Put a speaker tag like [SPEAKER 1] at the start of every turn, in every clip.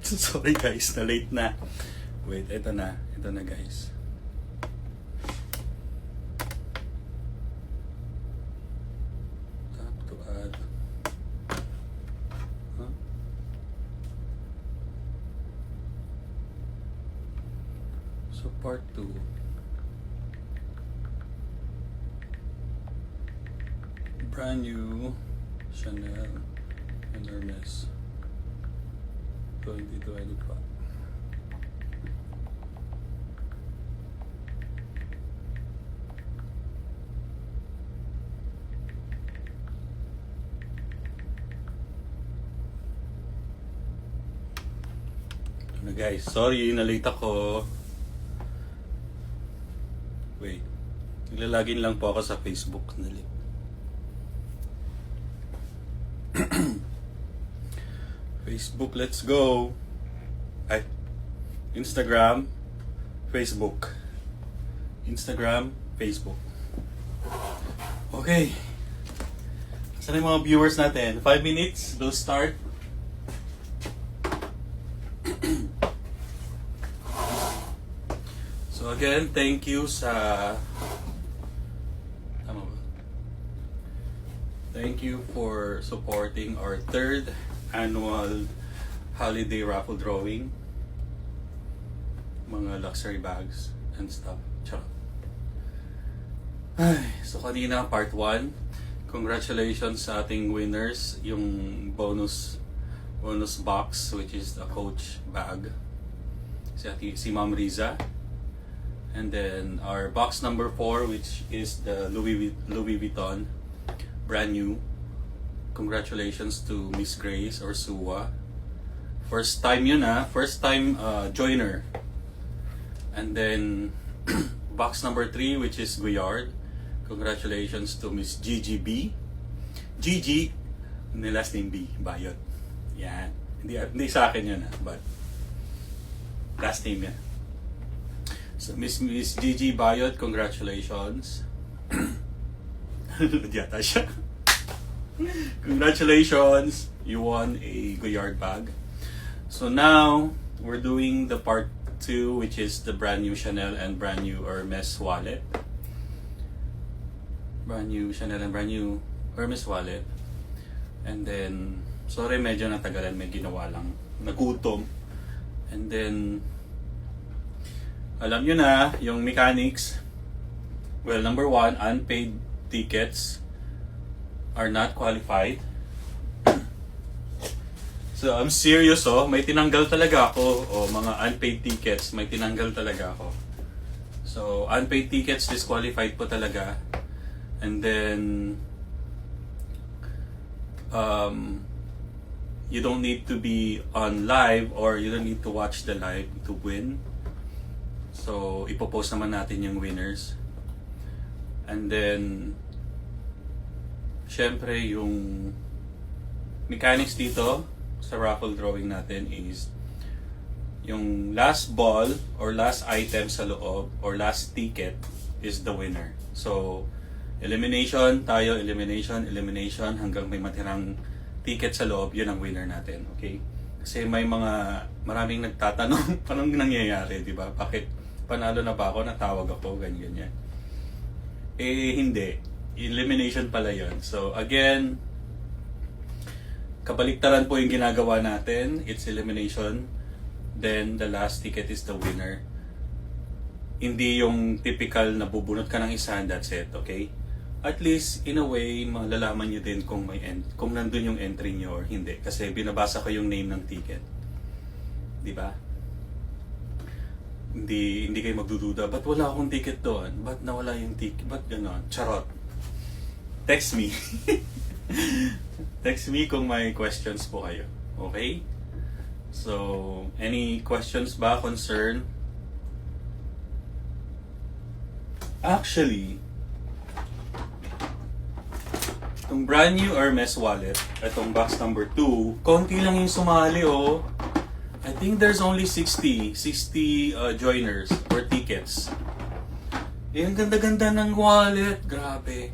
[SPEAKER 1] Sorry guys, na late na. Wait, ito na. Ito na guys. Tap to add. Huh? So part 2. Brand new Chanel and Hermes. So hindi to edit pa. Ano guys, sorry na-late ako. Wait, naglalagin lang po ako sa Facebook na late. Facebook, let's go. Ay, Instagram, Facebook. Instagram, Facebook. Okay. Saan yung mga viewers natin? 5 minutes, we'll start. So again, thank you sa... Tama ba? Thank you for supporting our 3rd annual holiday raffle drawing. Mga luxury bags and stuff. Charot. Ay, so kanina part 1. Congratulations sa ating winners. Yung bonus box, which is the Coach bag. Si Ma'am Riza. And then our box number 4, which is the Louis Vuitton, brand new. Congratulations to Miss Grace or Suwa. First time yun first time joiner. And then box number 3, which is Guyard. Congratulations to Miss Gigi B. Gigi, the last name B, Bayot. Yan. Hindi sa akin yun but last name yan. So Miss Gigi Bayot, congratulations. Yata siya. Congratulations, you won a Guyard bag. So now we're doing the part 2, which is the brand new Chanel and brand new Hermes wallet. Brand new Chanel and brand new Hermes wallet. And then, sorry medyo natagalan, may ginawa lang. Nagutom. And then, alam nyo na, yung mechanics. Well, number 1, unpaid tickets are not qualified. So, I'm serious may tinanggal talaga ako. Mga unpaid tickets, may tinanggal talaga ako. So, unpaid tickets, disqualified po talaga. And then, you don't need to be on live or you don't need to watch the live to win. So, ipopost naman natin yung winners. And then, syempre, yung mechanics dito sa raffle drawing natin is yung last ball or last item sa loob or last ticket is the winner. So, elimination tayo, elimination hanggang may matirang ticket sa loob, yun ang winner natin. Okay? Kasi may maraming nagtatanong, anong nangyayari, di ba? Bakit panalo na ba ako, natawag ako, ganyan. Hindi. Elimination pala yun. So, again, kabaliktaran po yung ginagawa natin. It's elimination. Then, the last ticket is the winner. Hindi yung typical na bubunot ka ng isa and that's it. Okay? At least, in a way, malalaman nyo din kung kung nandun yung entry nyo or hindi. Kasi binabasa ko yung name ng ticket. Di ba? Hindi kayo magdududa. Ba't wala akong ticket doon? Ba't nawala yung ticket? Ba't gano'n? Charot. Text me. Text me kung may questions po kayo. Okay? So, any questions ba, concern? Actually, itong brand new Hermes wallet, itong box number 2, konti lang yung sumali I think there's only 60 joiners or tickets. Ang ganda-ganda ng wallet. Grabe.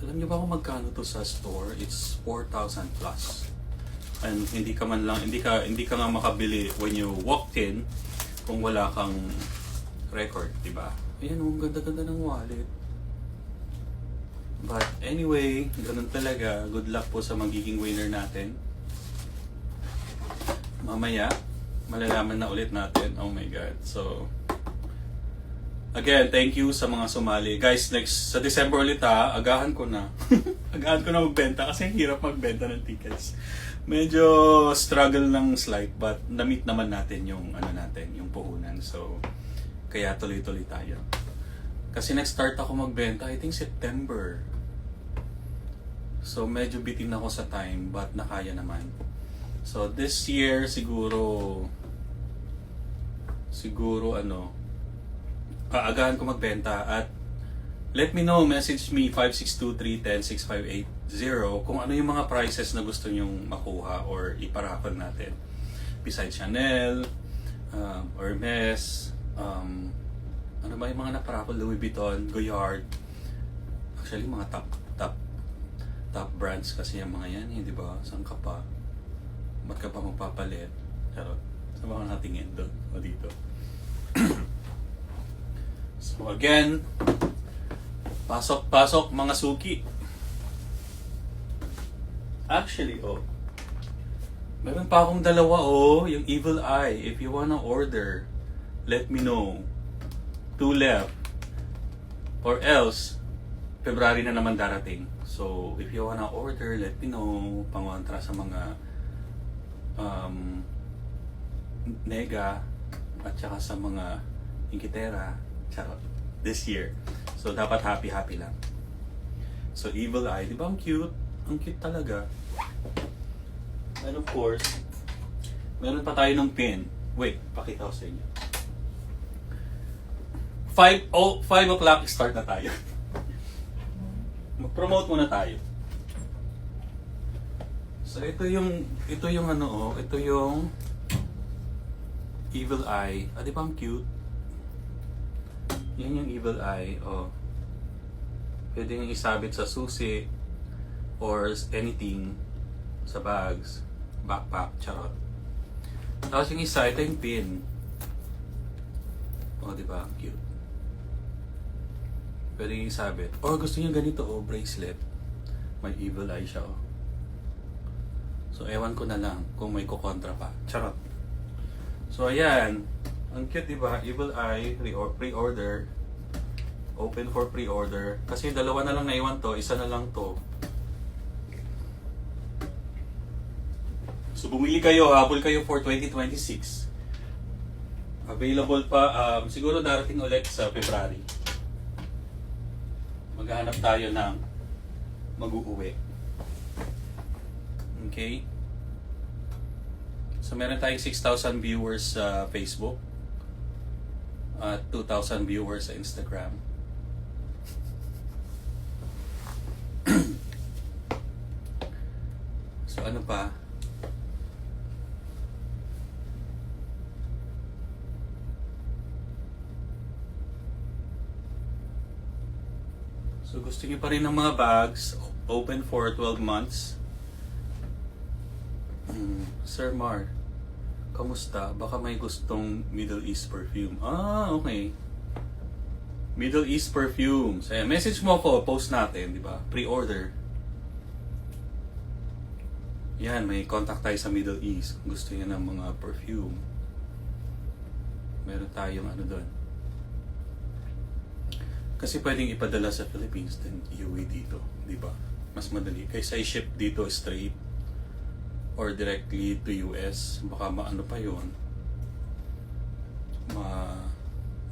[SPEAKER 1] Alam niyo ba kung magkano to sa store? It's 4,000 plus. And hindi ka nga makabili when you walked in kung wala kang record, di ba? Ayan, ang ganda-ganda ng wallet. But anyway, ganun talaga. Good luck po sa magiging winner natin. Mamaya, malalaman na ulit natin. Oh my God. So, again, thank you sa mga sumali. Guys, next, sa December ulit agahan ko na. Agahan ko na magbenta kasi hirap magbenta ng tickets. Medyo struggle ng slight but na-meet naman natin yung yung puhunan. So, kaya tuloy-tuloy tayo. Kasi nag-start ako magbenta, I think September. So, medyo bitin ako sa time but nakaya naman. So, this year siguro agahan ko magbenta at let me know, message me 562-310-6580 kung ano yung mga prices na gusto nyong makuha or iparaffle natin. Besides Chanel, Hermes, ano ba yung mga naparaffle? Louis Vuitton, Goyard. Actually, mga top brands kasi yung mga yan, di ba? Saan ka pa? Ba't ka pa magpapalit? Charot. Saan ba ka natingin doon o dito? So again, pasok mga suki. Actually, meron pa akong dalawa yung Evil Eye. If you wanna order, let me know. 2 left. Or else, February na naman darating. So, if you wanna order, let me know. Pangontra sa mga Nega at saka sa mga Ingitera. Charot. This year. So, dapat happy lang. So, Evil Eye. Di ba ang cute? Ang cute talaga. And of course, meron pa tayo ng pin. Wait, pakita ko sa inyo. 5 o'clock start na tayo. Mag-promote muna tayo. So, ito yung Evil Eye. Di ba ang cute? Yan yung Evil Eye. Pwede nyo isabit sa susi or anything sa bags, backpack, charot. Tapos yung isa, ito yung pin. Di ba? Cute. Pwede nyo isabit. Or gusto nyo ganito, bracelet. May Evil Eye siya, So, ewan ko na lang kung may kukontra pa. Charot. So, ayan. Ang cute, diba? Evil Eye, pre-order. Open for pre-order. Kasi dalawa na lang naiwan to, isa na lang to. So, bumili kayo, habol kayo for 2026. Available pa, siguro darating ulit sa February. Maghahanap tayo ng mag-uuwi. Okay? So, meron tayong 6,000 viewers sa Facebook. At 2,000 viewers sa Instagram. So, ano pa? So, gusto niyo pa rin ng mga bags, open for 12 months. Sir Mar, kamusta? Baka may gustong Middle East perfume. Okay. Middle East perfume. So, message mo ako, post natin, di ba? Pre-order. Yan, may contact tayo sa Middle East. Kung gusto niyo ng mga perfume. Meron tayong doon. Kasi pwedeng ipadala sa Philippines then iuwi dito, di ba? Mas madali. Kaysa i-ship dito straight or directly to US, baka maano pa yun.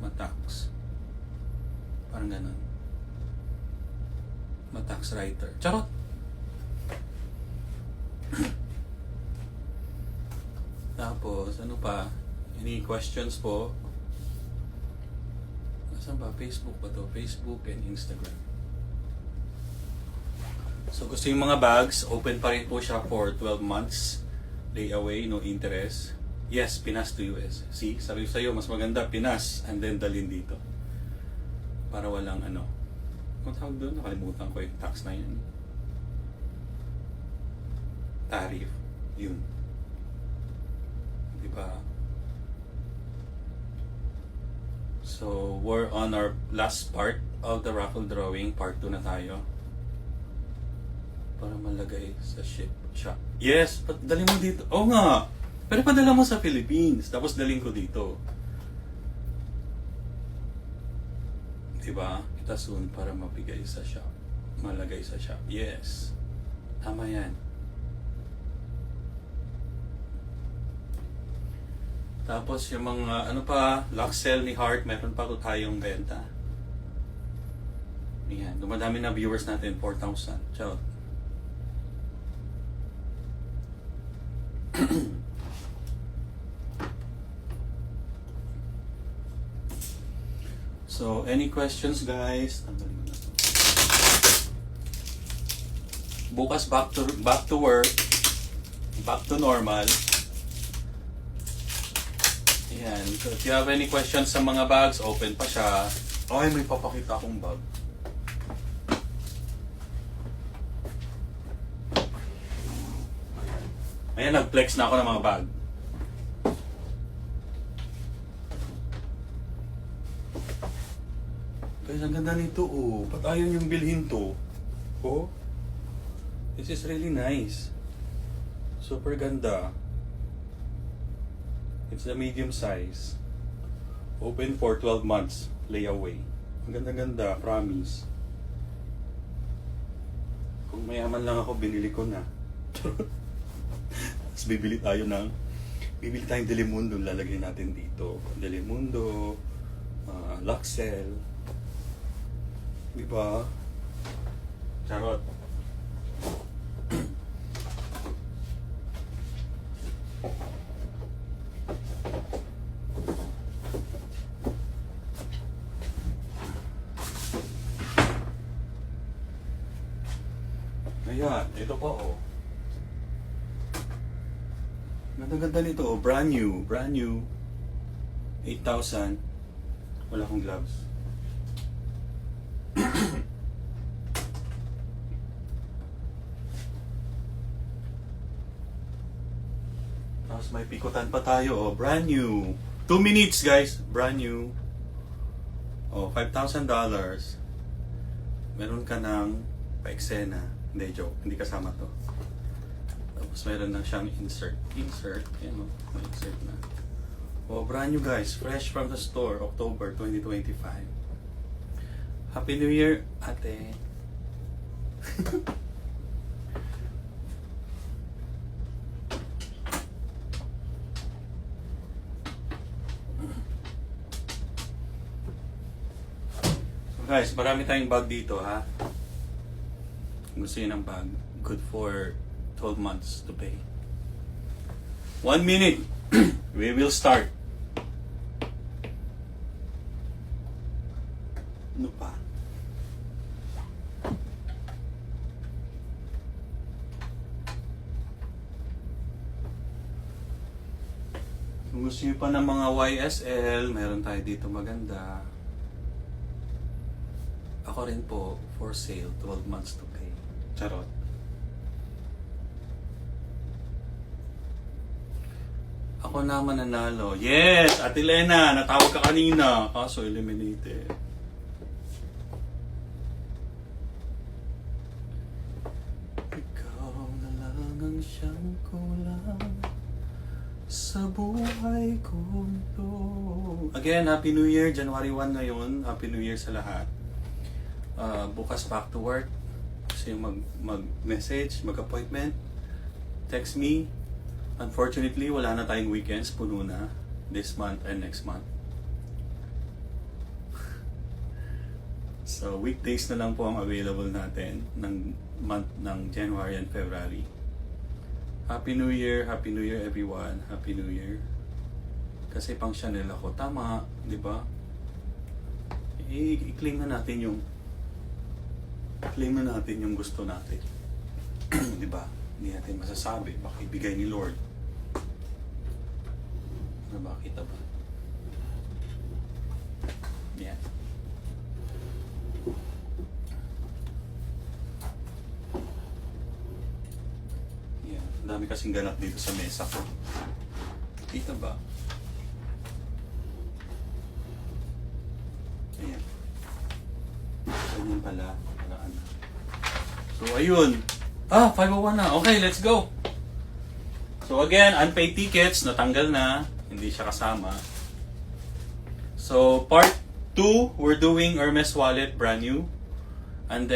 [SPEAKER 1] Ma-tax. Parang ganun. Ma-tax writer. Charot! Tapos, ano pa? Any questions po? Saan ba? Facebook ba to? Facebook and Instagram. So gusto yung mga bags, open pa rin po siya for 12 months. Layaway, no interest. Yes, Pinas to US. See, sabi ko sa'yo, mas maganda Pinas and then dalhin dito. Para walang kung tawag doon, nakalimutan ko yung tax na yun. Tariff. Yun. Diba? So, we're on our last part of the raffle drawing. Part 2 na tayo. Para malagay sa shop. Yes! Dali mo dito. Oo nga! Pero padala mo sa Philippines. Tapos daling ko dito. Diba? Kita soon para mabigay sa shop. Malagay sa shop. Yes. Tama yan. Tapos yung mga ano pa, Luxel ni Heart, meron pa ito tayong benta. Yan. Dumadami na viewers natin. 4,000. Ciao. So, any questions guys? Tanggalin mo na to. Bukas back to work. Back to normal. Ayan. So, if you have any questions sa mga bags, open pa siya. Ay, may papakita akong bag. Ayan, nag-flex na ako ng mga bag. Guys, ang ganda nito, oh. Ba't ayaw niyong bilhin to? Oh? This is really nice. Super ganda. It's a medium size. Open for 12 months. Layaway. Ang ganda-ganda, promise. Kung mayaman lang ako, binili ko na. Tapos bibili tayong Delimundo. Lalagay natin dito. Delimundo, Luxel. Diba? Charot. Ayan, ito po oh. Ganda-ganda nito oh. Brand new. 8,000. Wala akong gloves. Tapos may pikutan pa tayo oh. Brand new. 2 minutes guys. Brand new. Oh, $5,000. Meron ka ng pa-eksena. Hindi, joke. Hindi kasama to. Tapos meron na siyang insert. Yan o. May insert na. Oh, brand new guys. Fresh from the store. October 2025. Happy New Year, ate. So guys, marami tayong bag dito ha. Gusto yun ng bag. Good for 12 months to pay. 1 minute. We will start. Ano pa? Kung gusto nyo pa ng mga YSL, meron tayo dito maganda. Ako rin po, for sale, 12 months to pay. Charot. Ako na mananalo. Yes! Ate Lena, natawag ka kanina. Kaso eliminated. Ikaw na lang ang siyang kulang sa buhay ko to. Again, Happy New Year. January 1 ngayon. Happy New Year sa lahat. Bukas back to work. Kasi mag-message, mag-appointment, text me. Unfortunately, wala na tayong weekends. Puno na this month and next month. So, weekdays na lang po ang available natin ng month ng January and February. Happy New Year everyone. Happy New Year. Kasi pang Chanel ako. Tama, di ba? I-claim na natin yung gusto natin. Di ba? Hindi natin masasabi. Baka ibigay ni Lord. Ano ba? Kita ba? Yan. Yan. dami kasing ganap dito sa mesa ko. Kita ba? Ayan. Ganyan pala. So, ayun. 501 na. Okay, let's go. So, again, unpaid tickets, natanggal na. Hindi siya kasama. So, part 2, we're doing Hermes wallet, brand new. And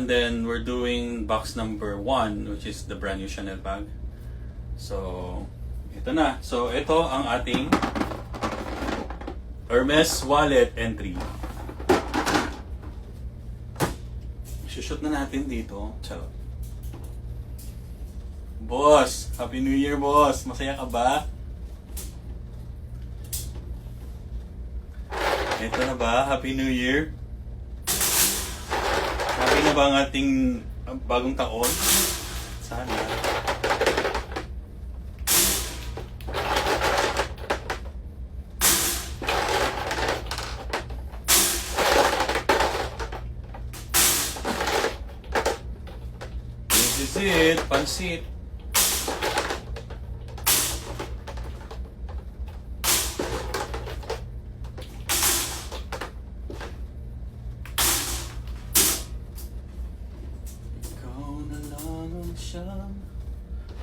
[SPEAKER 1] then we're doing box number 1, which is the brand new Chanel bag. So, ito na. So, ito ang ating Hermes wallet entry. Shoot na natin dito. Charot. Boss! Happy New Year, boss! Masaya ka ba? Ito na ba? Happy New Year? Happy na ba ang ating bagong taon? Sana. This is it. Pansit.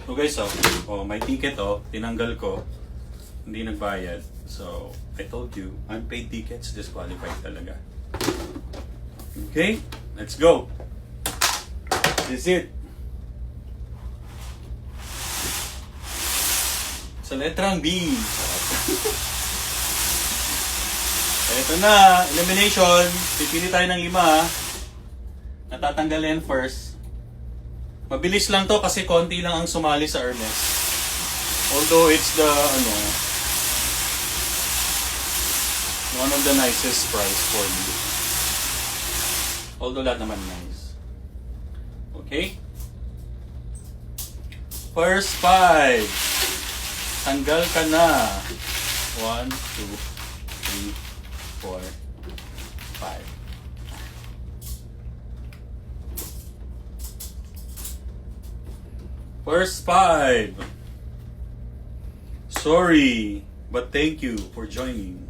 [SPEAKER 1] So guys, my ticket tinanggal ko. Hindi nagbayad. So, I told you, unpaid tickets disqualified talaga. Okay, let's go. This is it. Sa letrang B. Ito na, elimination. Pipili tayo ng 5. Natatanggalin first. Mabilis lang to kasi konti lang ang sumali sa Hermes. Although it's the one of the nicest price for me. Although lahat naman nice. Okay? First 5. Tanggal ka na. 1, 2, 3, 4, 5. First 5. Sorry, but thank you for joining.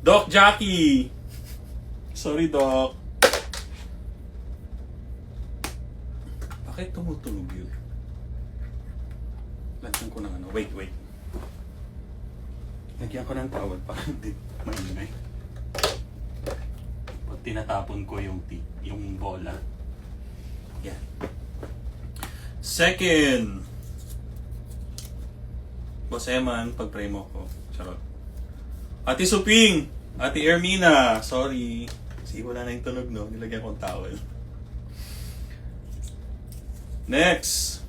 [SPEAKER 1] Doc Jackie. Sorry, Doc. Bakit tumutunog yun? Lagyan ko ng Wait. Lagyan ko ng tawad para hindi maingay. Pag tinatapon ko yung bola. Yan. Second. Boss Eman, pag-pray mo ko. Charot. Ate Suping! Ate Ermina! Sorry. Kasi wala na yung tunog, no? Nilagyan ko ang towel. Next.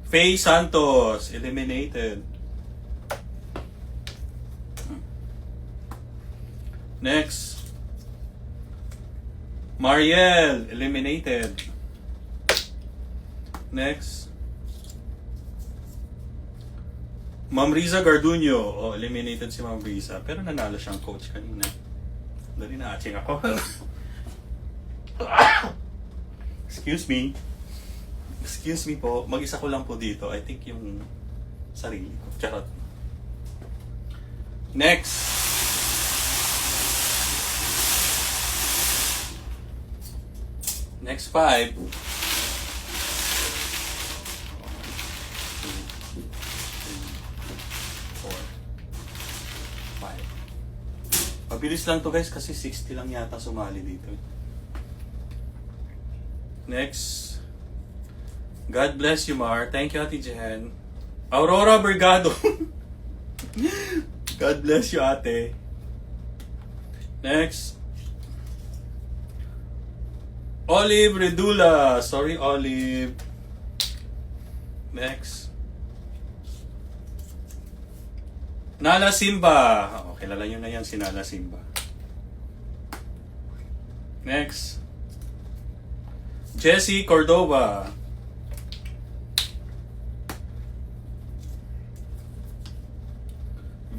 [SPEAKER 1] Faye Santos. Eliminated. Next. Mariel. Eliminated. Next. Ma'am Riza Garduño. Eliminated si Ma'am Riza. Pero nanalo siyang coach kanina. Dali na aching ako. Excuse me po. Mag-isa ko lang po dito. I think yung sarili ko. Charot. Next. Next 5. 5. Mabilis lang to guys kasi 60 lang yata sumali dito. Next. God bless you, Mar. Thank you, Ate Jen. Aurora Bergado. God bless you, ate. Next. Olive Redula. Sorry, Olive. Next. Nala Simba. Kilala nyo na yan si Nala Simba. Next. Jessie Cordova.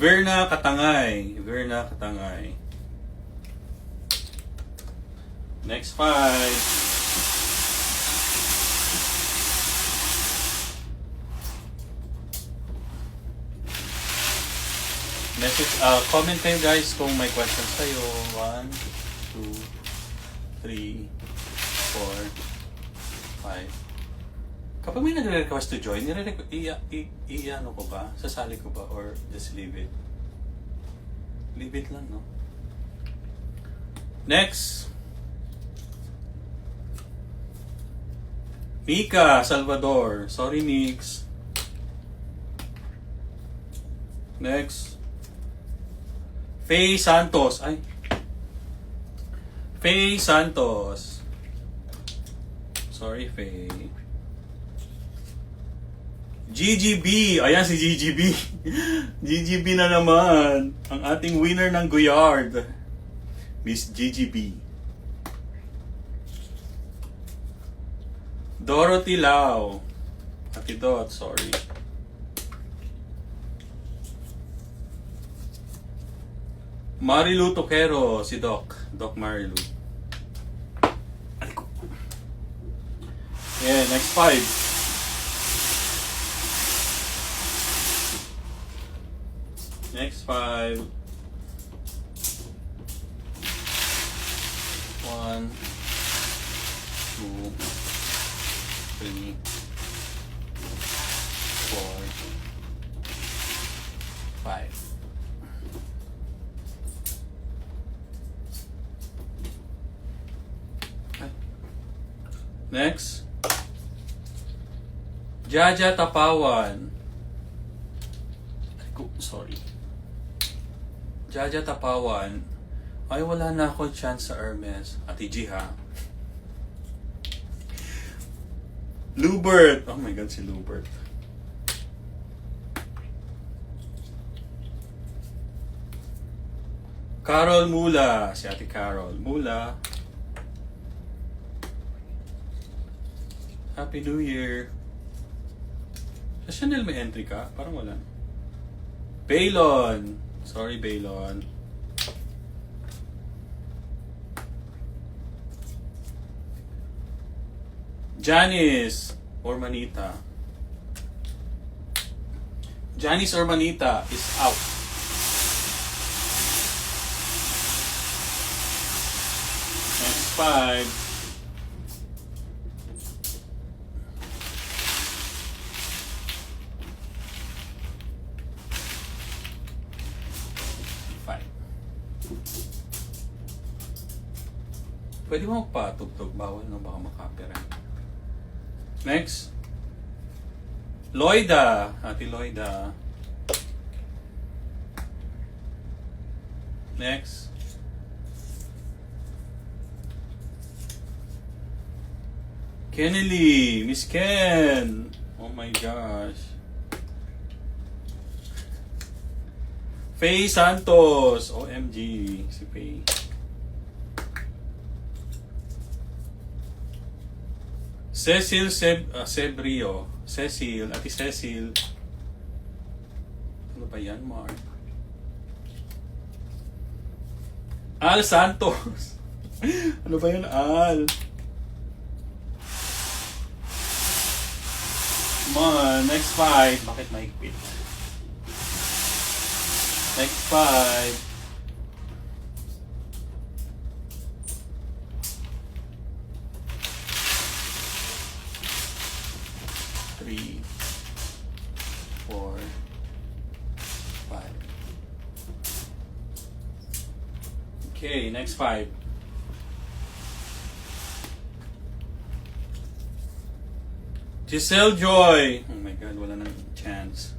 [SPEAKER 1] Verna Katangay. Next 5. Message, comment kayo guys kung may questions kayo. 1, 2, 3, 4, 5. Kapag may nagre-request to join, i-ano ko ba? Sasali ko ba? Or just leave it? Leave it lang, no? Next. Mika Salvador. Sorry, Mix. Next. Faye Santos. Ay. Faye Santos. Sorry, Faye. GGB. Ayan si GGB. GGB na naman. Ang ating winner ng Goyard. Miss GGB. Dorothy Lau. Ate Dot, sorry. Marilu Toquero, si Doc. Doc Marilu. Yeah, next 5. Next 5. 1, 2, 3, 4, 5. Next. Jaja Tapawan. Sorry. Jaja Tapawan. Ay, wala na ako chance sa Hermes. Ate G, ha? Lubert. Oh my God, si Lubert. Carol Mula. Si Ate Carol Mula. Happy New Year. Sa Chanel may entry ka? Parang wala. Baylon. Sorry, Baylon. Janice or Manita. Janice or Manita is out. Next 5. Pwede mo magpatugtog. Bawal na baka makapirate. Next. Loida. Ate Loida. Next. Kennedy. Miss Ken. Oh my gosh. Faye Santos. OMG. Si Faye. Cecil Sebrio. Cecil. Ate Cecil. Ano ba yan, Mark? Al Santos. Ano ba yan, Al? Come on. Next 5. Bakit maikpit? Next 5. 3, 4, 5. Okay, next 5. Giselle Joy. Oh my God, wala nang chance.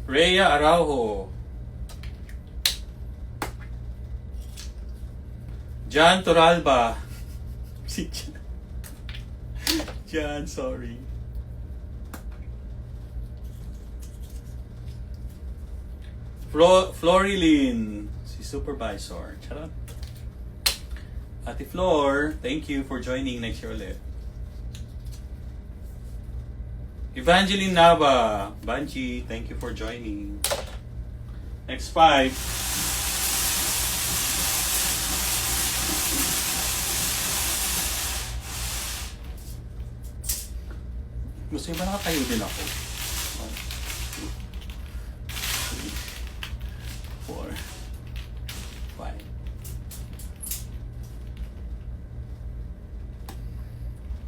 [SPEAKER 1] Rhea Araujo. Jan Toralba. Si Jan, sorry. Florilyn, si Supervisor. Charot. Ate Flor, thank you for joining next year ulit. Evangeline Nava, Banji, thank you for joining. Next 5. Gusto nyo ba nakatayo din ako?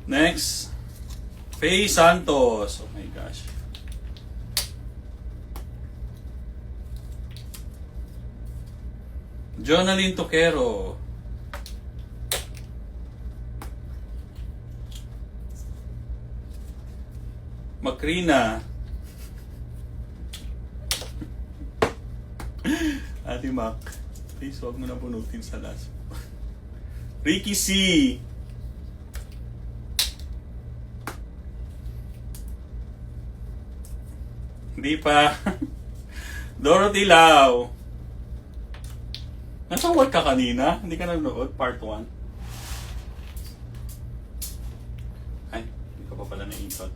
[SPEAKER 1] Next, Faye Santos. Oh my gosh. Jonalyn Toquero. Macrina. Ate Mac. Please, huwag mo na punutin sa last. Ricky C. Hindi pa. Dorothy Lau. Nasa work ka kanina? Hindi ka nanonood? Part 1? Ay, hindi ka pa pala na-input.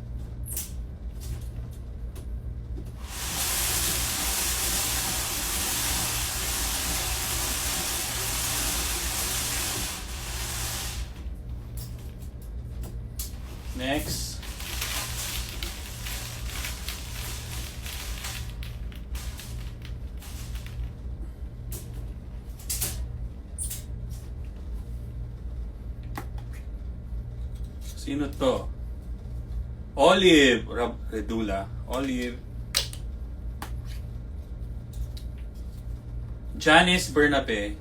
[SPEAKER 1] Next. Sino to? Olive Redula. Olive. Janice Bernabe.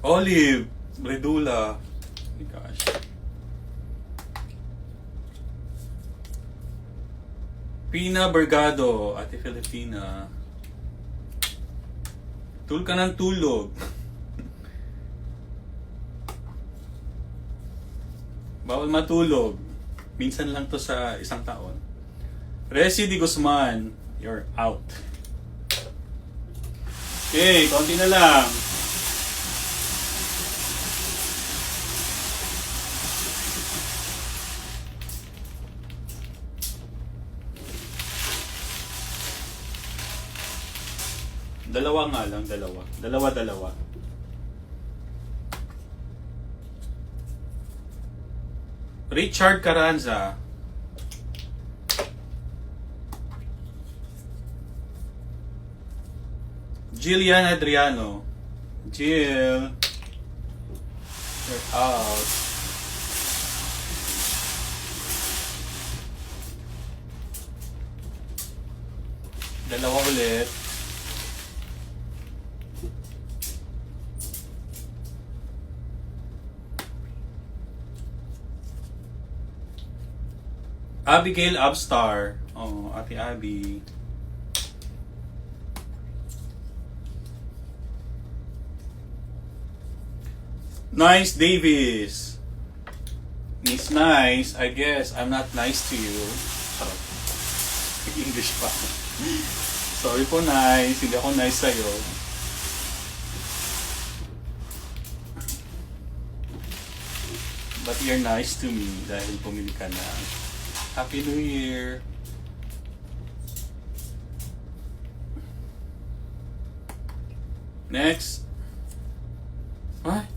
[SPEAKER 1] Olive Redula. Oh my gosh. Pina Bergado. Ate Filipina. Tul ka ng tulog. Bawal matulog. Minsan lang to sa isang taon. Resi Di Guzman, you're out. Okay, konti na lang. Dalawa nga lang, dalawa. Dalawa. Richard Carranza. Jillian Adriano. Jill. You're out. Dalawa ulit. Abigail Upstar. Oh, Ate Abby. Nice Davis. Miss Nice, I guess I'm not nice to you. Sarap. English pa. Sorry po, Nice. Hindi ako nice sa'yo. But you're nice to me dahil pumili ka na. Happy New Year! Next. Ay.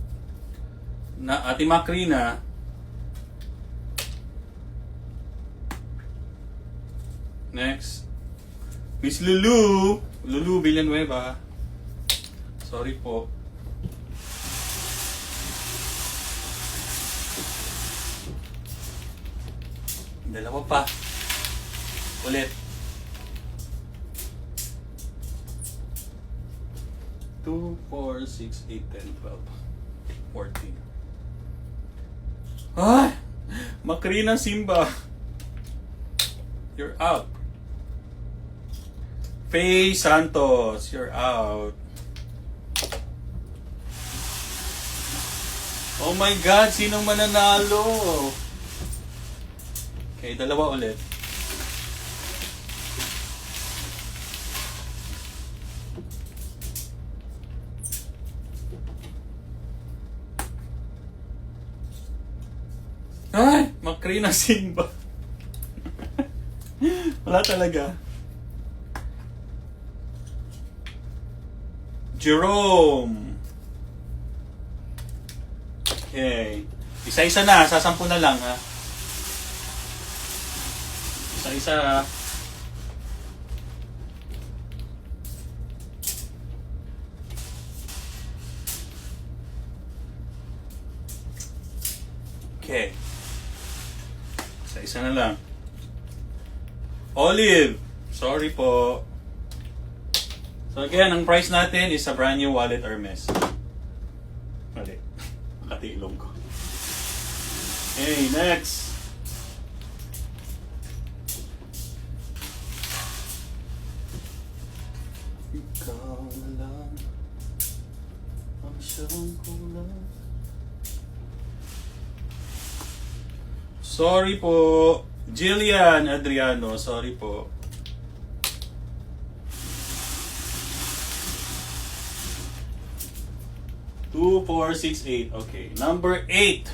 [SPEAKER 1] Ate Macrina. Next. Miss Lulu. Lulu Villanueva. Sorry po. Dalawa pa. Ulit. 2, 4, 6, 8, 10, 12, 14. Ah! Macrina Simba. You're out. Faye Santos. You're out. Oh my God! Sinong mananalo? Okay, dalawa ulit. Ay! Macrina Simba. Wala talaga. Jerome. Okay. Isa-isa na. Sasampu na lang, ha? Isa-isa. Okay. Isa na lang. Olive. Sorry po. So again, ang price natin is a brand new wallet Hermes. Mali. Nakatilong ko. Okay, next. Ikaw na lang ang siyang kulang. Sorry po. Jillian Adriano, sorry po. Two, 4, 6, 8. Okay. Number 8.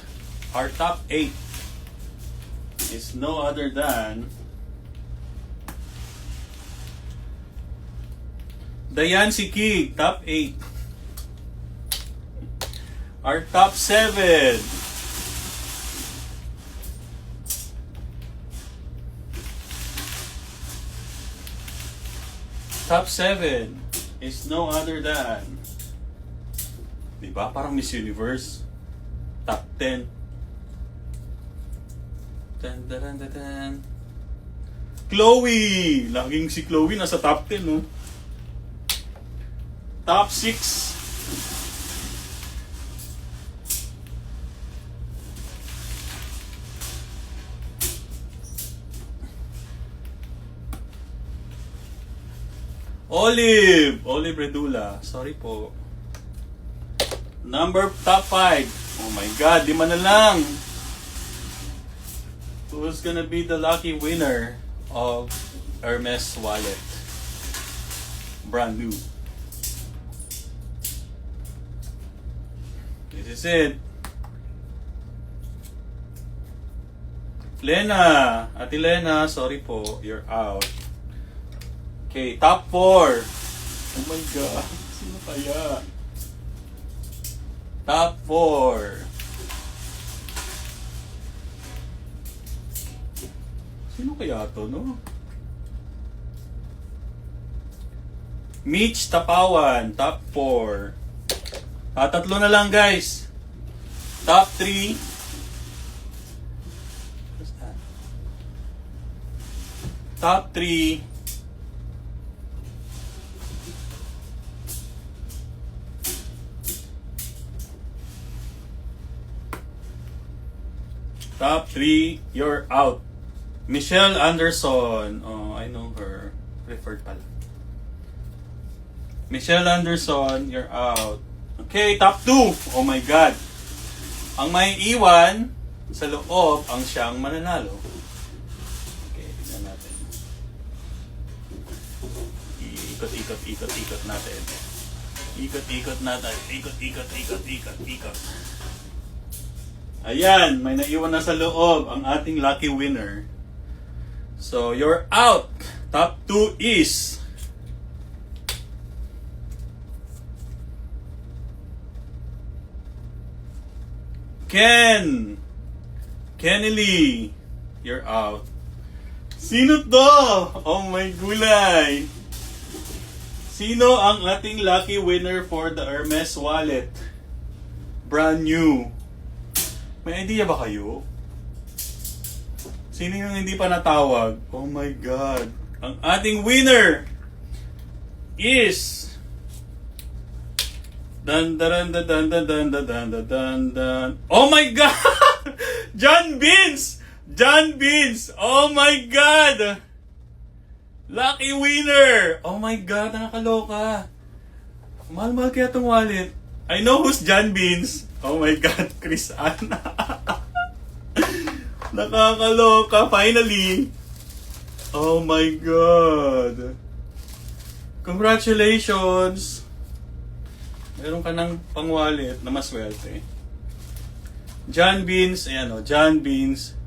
[SPEAKER 1] Our top 8 is no other than Dayan Sikig, top 8. Our top 7. Top 7 is no other than, diba? Parang Miss Universe. Top 10. Tan, tan, tan, tan. Chloe! Laging si Chloe nasa top 10, no? Top 6. Olive Redula. Sorry po. Top 5. Oh my God, 5 na lang. Who's gonna be the lucky winner of Hermes wallet? Brand new. This is it. Lena. Ate Lena, sorry po. You're out. Okay, top 4. Oh my God. Sino kaya? Top 4. Sino kaya to, no? Mitch Tapawan, top 4. Tatlo na lang, guys. Top 3. What's that? Top 3. Top 3, you're out. Michelle Anderson. Oh, I know her. Preferred pala. Michelle Anderson, you're out. Okay, top 2. Oh my God. Ang may iwan sa loob ang siyang mananalo. Okay, tignan natin. Ikot natin. Ikot natin. Ayan, may naiwan na sa loob ang ating lucky winner. So, you're out. Top 2 is Kenny Lee. You're out. Sino to? Oh my gulay. Sino ang ating lucky winner for the Hermes wallet? Brand new. May idea ba kayo? Sino yung hindi pa natawag? Oh my God. Ang ating winner is dan. Oh my God! John Beans! Oh my God! Lucky winner! Oh my God, nakakaloka. Mahal-mahal kaya tong wallet. I know who's John Beans. Oh my God, Chris Ann. Nakakaloka, finally. Oh my God. Congratulations. Meron ka ng pang-wallet na maswerte. John Beans, ayan o, John Beans.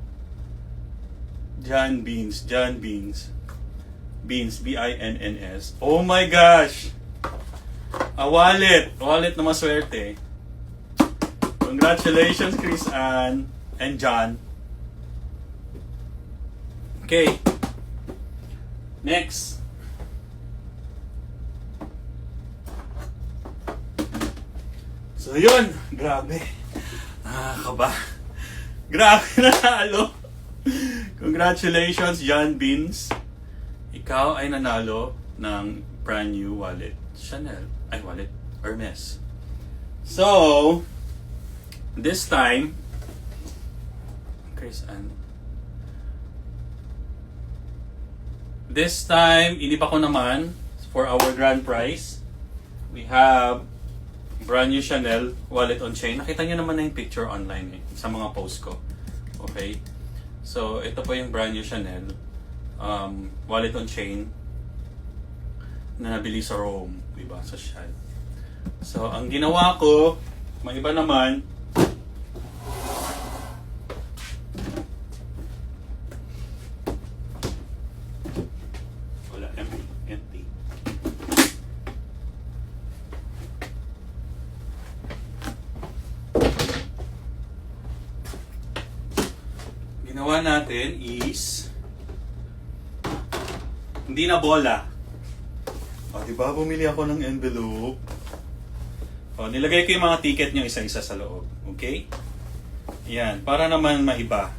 [SPEAKER 1] Beans, B-I-N-N-S. Oh my gosh. A wallet na maswerte. Congratulations, Chris Ann and John. Okay. Next. So yun, grabe. Nakakaba. Grabe, nanalo! Congratulations, John Beans. Ikaw ay nanalo ng brand new wallet. Chanel. Ay, wallet. Hermes. So, this time, Chris Ann. This time, inipa ko naman for our grand prize. We have brand new Chanel wallet on chain. Nakita niyo naman na yung picture online sa mga post ko. Okay? So, ito po yung brand new Chanel wallet on chain na nabili sa Rome, diba? Sa Shad. So, ang ginawa ko, may iba naman, wala, empty. Ginawa natin is hindi na bola. O, diba? Bumili ako ng envelope. O, nilagay ko yung mga ticket nyo isa-isa sa loob. Okay? Ayan. Para naman maiba.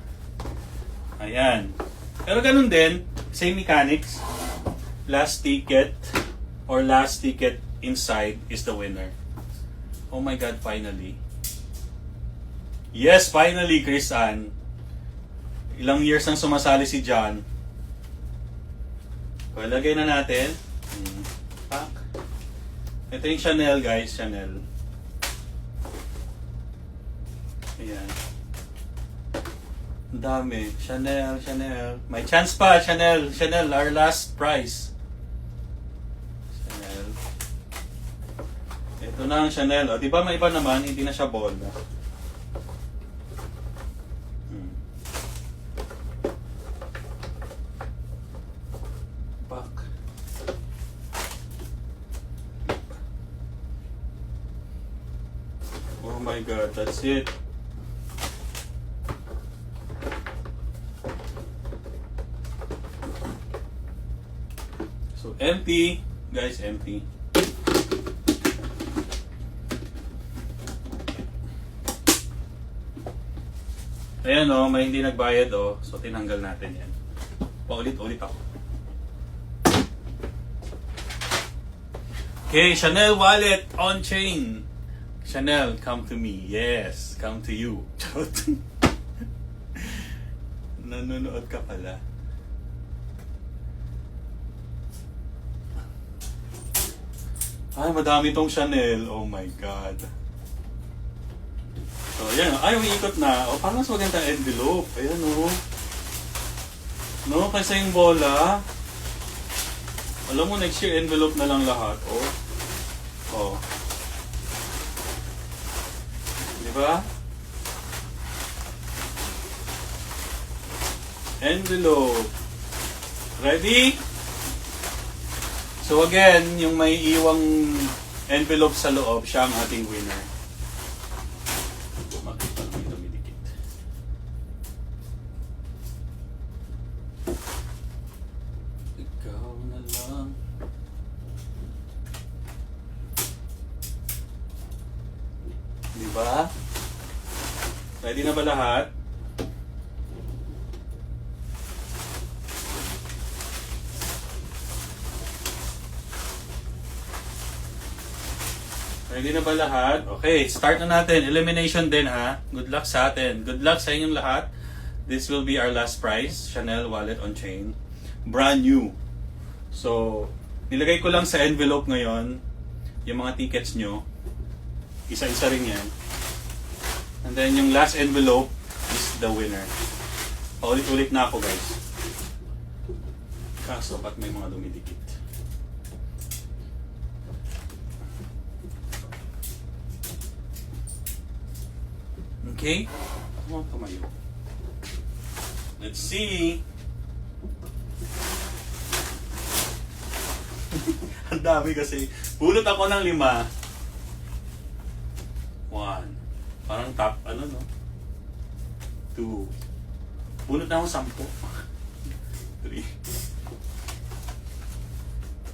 [SPEAKER 1] Ayan. Pero ganun din. Same mechanics. Last ticket or last ticket inside is the winner. Oh my God, finally. Yes, finally, Chris Ann. Ilang years nang sumasali si John. So, ilagay na natin. Pak. Ito yung Chanel, guys. Chanel. Ayan. Ang dami. Chanel, Chanel. May chance pa, Chanel. Chanel, our last prize. Chanel. Ito na ang Chanel. O, di ba may iba naman, hindi na siya bola. Pak. Oh my God, that's it. So empty, guys, empty. Ayan o, may hindi nagbayad o, so tinanggal natin yan. Paulit-ulit ako. Okay, Chanel wallet on chain. Chanel, come to me. Yes, come to you. Nanonood ka pala. Ay, madami tong Chanel. Oh my God. So, ayan. Ay, umiikot na. O, parang mas maganda envelope. Ayan, o. No, kasi yung bola. Alam mo, next year envelope na lang lahat. Oh. Oh. Diba? Envelope. Ready? So again, yung may iwang envelope sa loob, siya ang ating winner. Makita mo yung dumidikit. Ikaw na lang. Diba? Ready na ba lahat? Ready na ba lahat? Okay, start na natin. Elimination din ha. Good luck sa atin. Good luck sa inyong lahat. This will be our last prize. Chanel wallet on chain. Brand new. So, nilagay ko lang sa envelope ngayon yung mga tickets nyo. Isa-isa rin yan. And then yung last envelope is the winner. Paulit-ulit na ako, guys. Kaso, ba't may mga dumidikit? Okay? Tumayo. Let's see. Ang dami kasi. Pulot ako ng 5. 1. Parang top, ano no? 2. Pulot na ako 10. 3.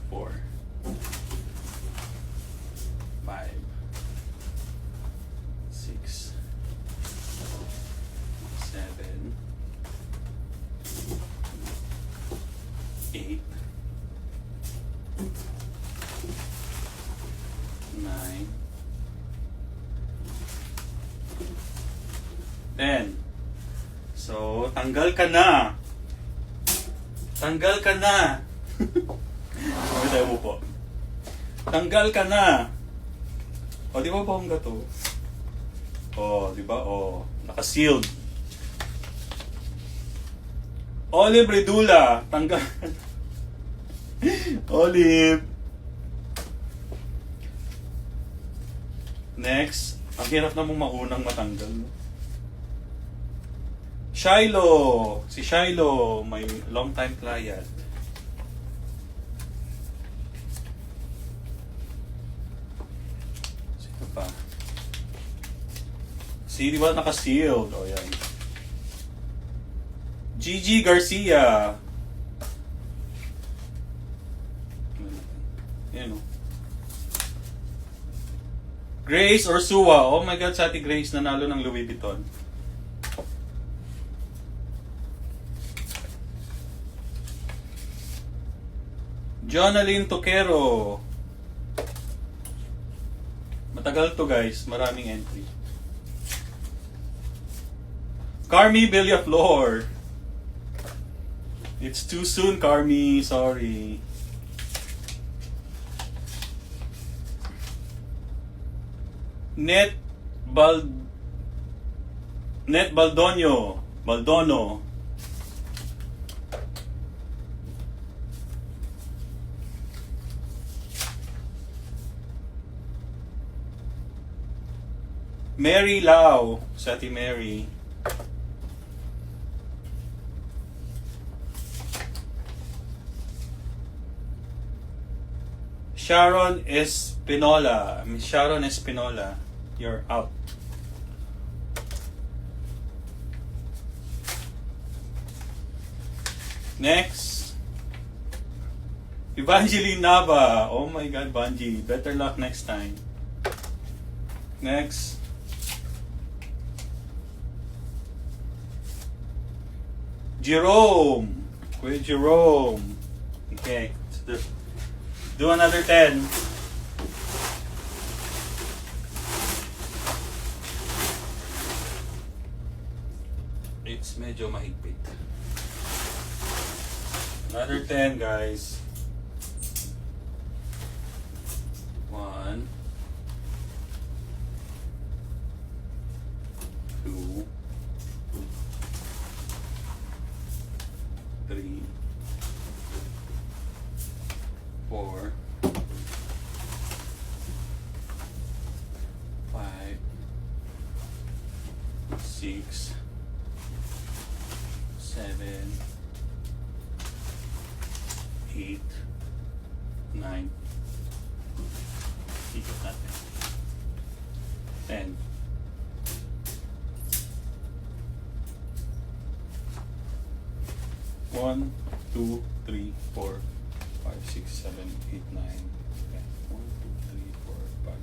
[SPEAKER 1] 4. 5. 6. 7. 10. So, tanggal ka na. Tanggal ka na. Sabi tayo mo po. Tanggal ka na. O, di ba bongga to? O, di ba? O, naka-sealed. Olive Redula. Tanggal. Olive. Next. Ang hirap na mong maunang matanggal. Shiloh. Si Shiloh. May long time client. Sino pa? Si, di ba naka-sealed? O, yan. Gigi Garcia. Yan o. Grace Orsua. Oh my God, sa ati Grace nanalo ng Louis Vuitton. Jonalyn Toquero. Matagal to guys, maraming entry. Carmi Villaflor. It's too soon, Carmi. Sorry. Net Baldono. Mary Lau. Sa ati Mary. Sharon Espinola. Miss Sharon Espinola, you're out. Next. Evangeline Nava. Oh my God, Bungie. Better luck next time. Next. Jerome. Kuya Jerome. Okay. Do another 10. It's medyo mahigpit. Another 10, guys. 1, 2, 3, 4, 5, 6, 7, 8, 9. Ikot natin. 10. One, two, three, four, 5, 6, 7, 8, 9, 10. 1, 2, 3, 4, 5,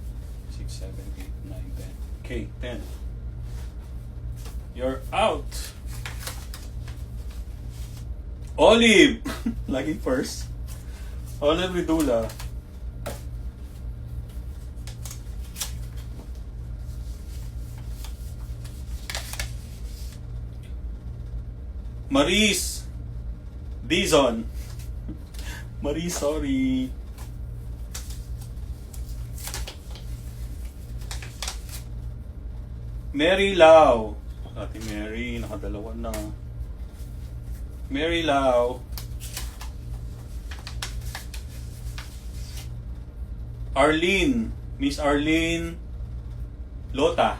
[SPEAKER 1] 6, 7, 8, 9, 10. Okay, 10. You're out. Olive! Laging first. Olive Redula. Maris Dizon. Maris, sorry. Mary Lau. Ate Mary, nakadalawa na. Mary Lau. Arlene. Miss Arlene Lota.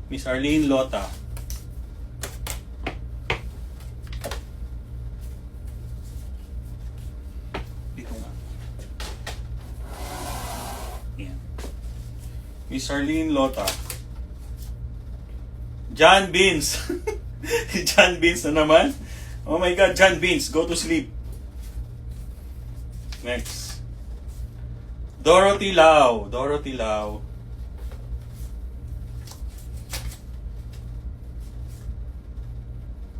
[SPEAKER 1] Miss Arlene Lota. Dito nga. Yan. Miss Arlene Lota. John Beans. John Beans na naman. Oh my God, John Beans, go to sleep. Next. Dorothy Lau. Dorothy Lau.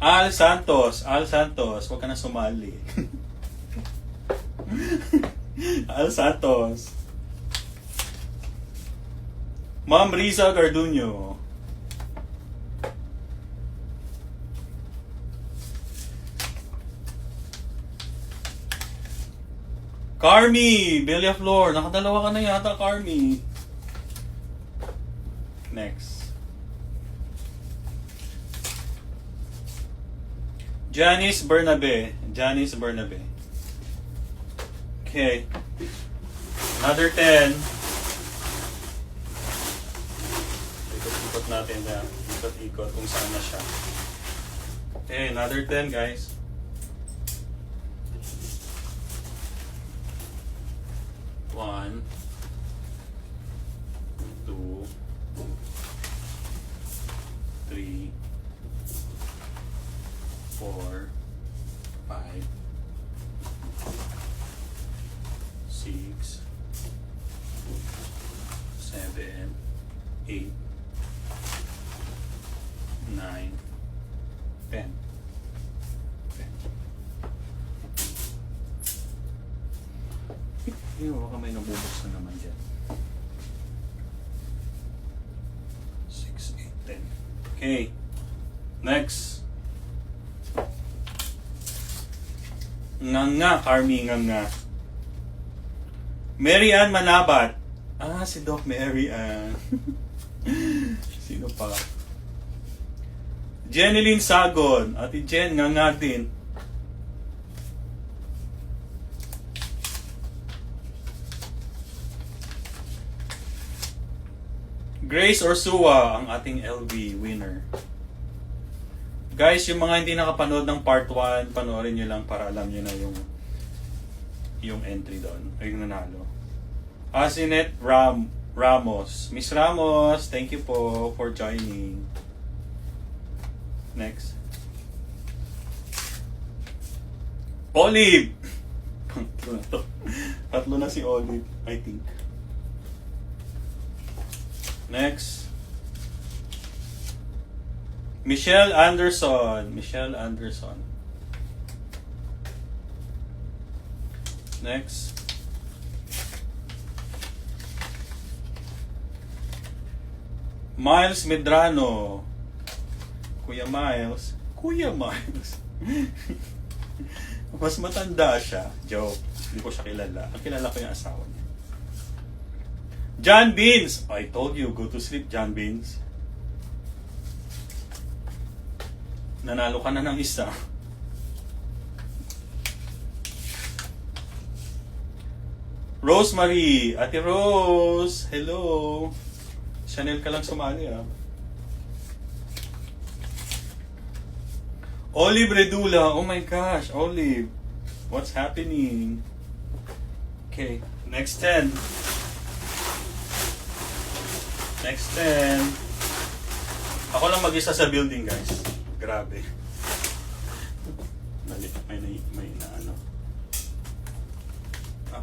[SPEAKER 1] Al Santos. Al Santos. Huwag ka na sumali. Al Santos. Ma'am Riza Garduño. Carmi! Bella Flor. Nakadalawa ka na yata, Carmi. Next. Janice Bernabe. Janice Bernabe. Okay. Another 10. Ikot-ikot natin na. Ikot-ikot kung saan na siya. Okay, another 10 guys. One, two, three, 4, 5, 6, 7, 8, 9, 10. Baka may nabubos na naman dyan. 6, 8, 10. Okay. Next. Nga, Carmi, nga. Mary Ann Manabat. Ah, si Doc Mary Ann. Sino pa? Jeneline Sagon. Ate Jen, nga din. Grace Orsua, ang ating LV winner. Guys, yung mga hindi nakapanood ng part 1, panoorin nyo lang para alam nyo na yung entry doon. Ay, yung nanalo. Asinet Ramos. Miss Ramos, thank you po for joining. Next. Olive! Tatlo na to. Tatlo na si Olive, I think. Next. Michelle Anderson. Michelle Anderson. Next. Miles Medrano. Kuya Miles. Kuya Miles. Mas matanda siya. Joke. Hindi ko siya kilala. Ang kilala ko yung asawa niya. John Beans. I told you, go to sleep, John Beans. Nanalo ka na ng isa. Rosemary. Ate Rose. Hello. Chanel ka lang sumali, ah. Olive Redula. Oh my gosh, Olive. What's happening? Okay, next 10. Next 10. Ako lang mag-isa sa building, guys. Grabe. May na ano.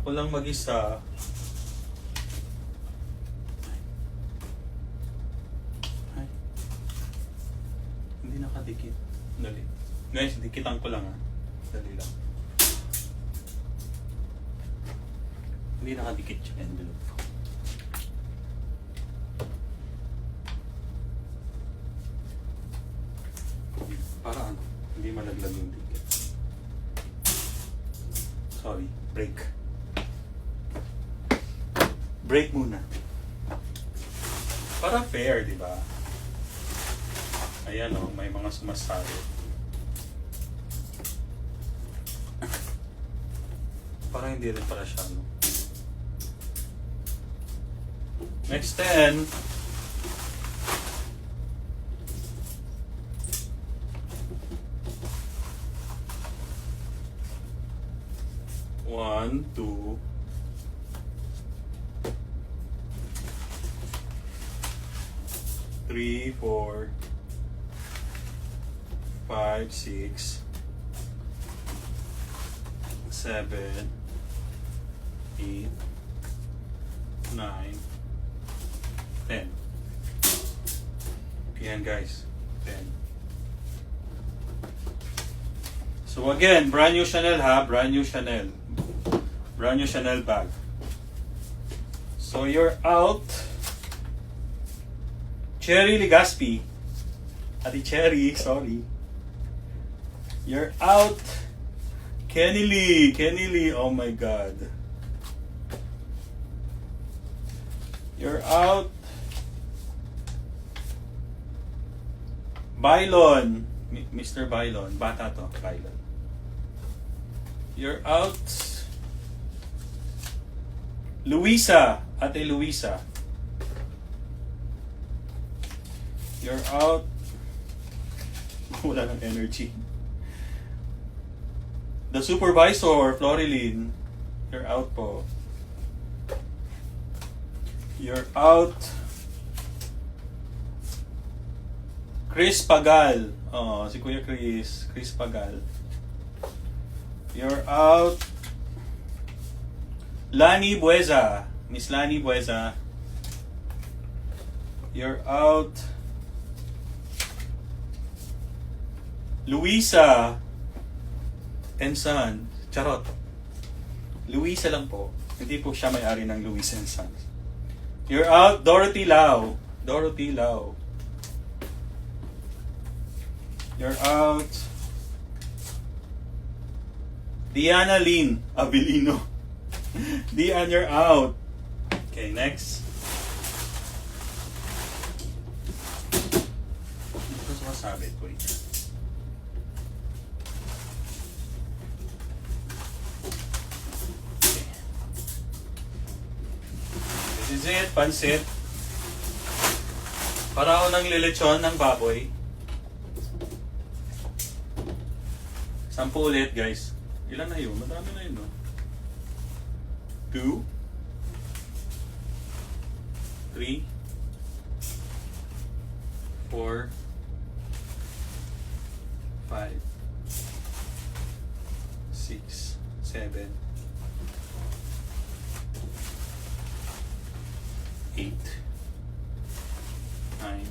[SPEAKER 1] Ako lang mag-isa. Ay. Hindi nakadikit. Dali. Guys, dikitan ko lang, ha. Dali lang. Hindi nakadikit yung envelope. Para ano? Hindi malaglag yung ticket. Sorry, break. Break muna. Para fair, di ba? Ayan, oh, may mga sumasali. Para hindi rin para siya, no? Next 10. One, two, three, 4, 5, 6, 7, 8, 9, 10. Yan guys, 10. So again, brand new Chanel, ha, brand new Chanel. Brand new Chanel bag. So you're out. Cherry Legaspi. Ati Cherry, sorry. You're out. Kenny Lee, oh my God. You're out. Bylon. Mr. Bylon. Bata to. Bylon. You're out. Luisa. Ate Luisa. You're out. Wala ng energy. The supervisor, Florilyn. You're out po. You're out. Chris Pagal. Oh, si Kuya Chris. Chris Pagal. You're out. Lani Bueza. Miss Lani Bueza. You're out. Luisa and Son. Charot. Luisa lang po. Hindi po siya may-ari ng Luisa and Son. You're out. Dorothy Lau. Dorothy Lau. You're out. Diana Lynn Abilino. Dian, you're out. Okay, next. Hindi ko sumasabit. Wait. Okay. This is it. Pansit. Para ako ng lilechon ng baboy. 10 ulit, guys. Ilan na yun? Madami na yun, no? 2 3 4 5 6 7 8 9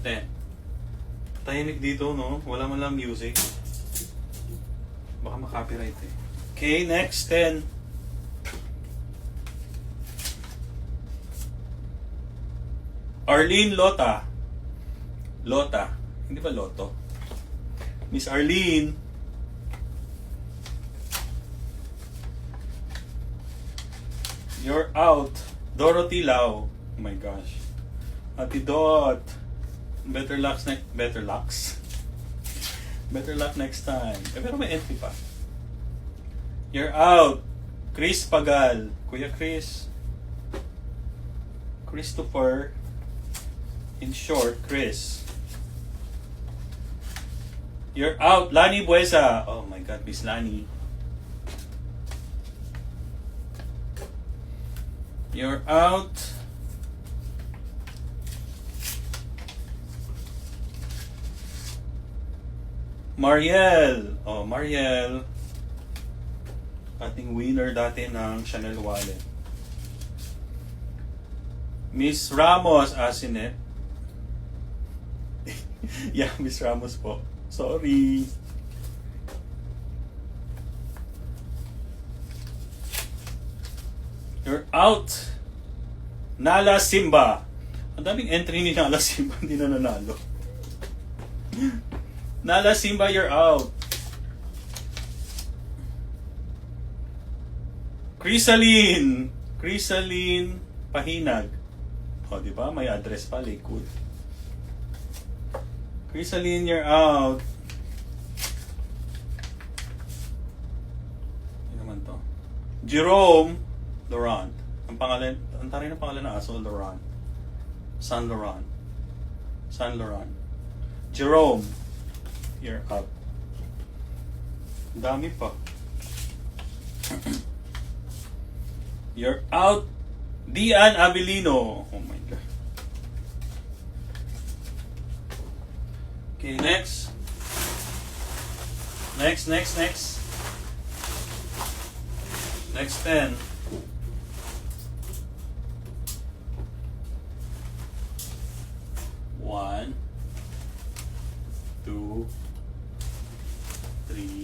[SPEAKER 1] 10. Tahimik dito, no? Wala man lang music. Baka makopyright eh. Okay, next 10. Arlene Lota. Lota. Hindi ba Loto? Miss Arlene. You're out. Dorothy Lau. Oh my gosh. Ati Dot. Better luck next time. Eh, pero may entry pa. You're out. Chris Pagal. Kuya Chris. Christopher. In short, Chris. You're out. Lani Buesa. Oh my God, Miss Lani. You're out. Mariel. Oh, Mariel. Ating winner dati ng Chanel wallet. Miss Ramos Asinet. Yeah, Miss Ramos po. Sorry. You're out. Nala Simba. Ang daming entry ni Nala Simba, hindi na nanalo. Nala Simba, you're out. Crisaline. Crisaline Pahinag. O, di ba? May address pa, Lakewood. Crisaline, you're out. Ano naman to? Jerome Laurent. Ang pangalan, ang taray ng pangalan ng aso, Laurent. San Laurent. San Laurent. Jerome, you're out. Dami pa. You're out. Dian Abilino. Oh my God. Okay, next. Next. Next 10. One, 2, 3,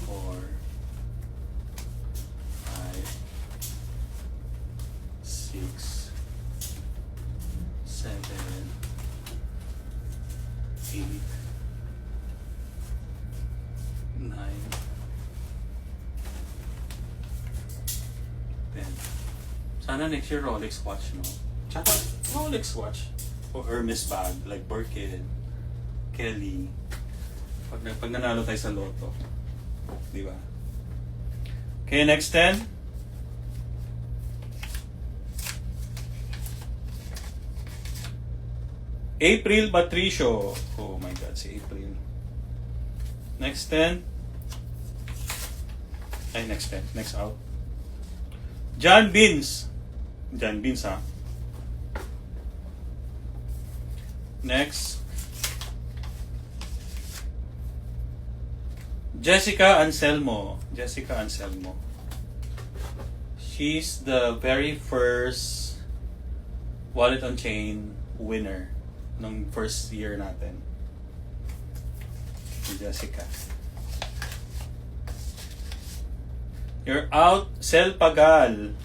[SPEAKER 1] 4, 5, 6, 7, 8, 9, 10. Sana next year Rolex watch, no? Tsaka Rolex watch. O Hermes bag, like Birkin, Kelly. Pag nanalo tayo sa loto. Di ba? Okay, next 10. April Patricio. Oh my God, si April. Next 10. Ay, next 10. Next out. John Beans. John Beans, ha? Next. Jessica Anselmo. Jessica Anselmo. She's the very first Wallet on Chain winner nung first year natin. Si Jessica. You're out. Sel Pagal.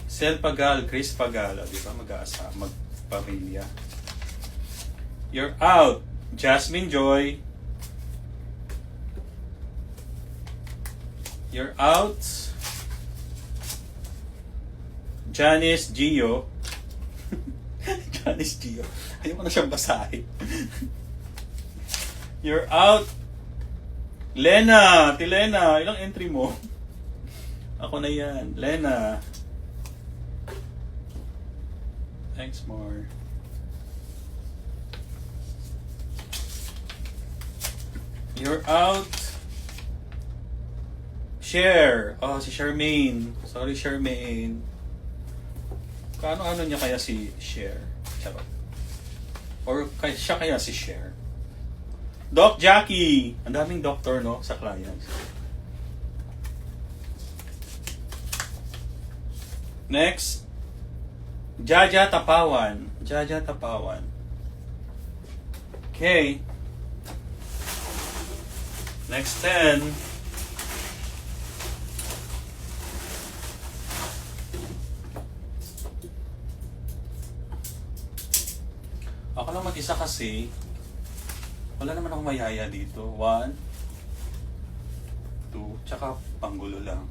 [SPEAKER 1] Sel Pagal. Chris Pagal. O, di ba? Magpamilya. You're out. Jasmine Joy. You're out. Janice Gio. Janice Gio. Ayoko na siyang basahin. You're out. Lena. Tilena. Ilang entry mo? Ako na yan. Lena. Thanks, more. You're out. Share. Oh, si Charmaine. Sorry, Charmaine. Kaano-ano niya kaya si Share? Charot. Or siya kaya si Share? Doc Jackie. Ang daming doctor, no? Sa clients. Next. Jaja Tapawan. Jaja Tapawan. Okay. Next 10. Ako lang mag-isa kasi. Wala naman akong mayaya dito. 1, 2, tsaka panggulo lang.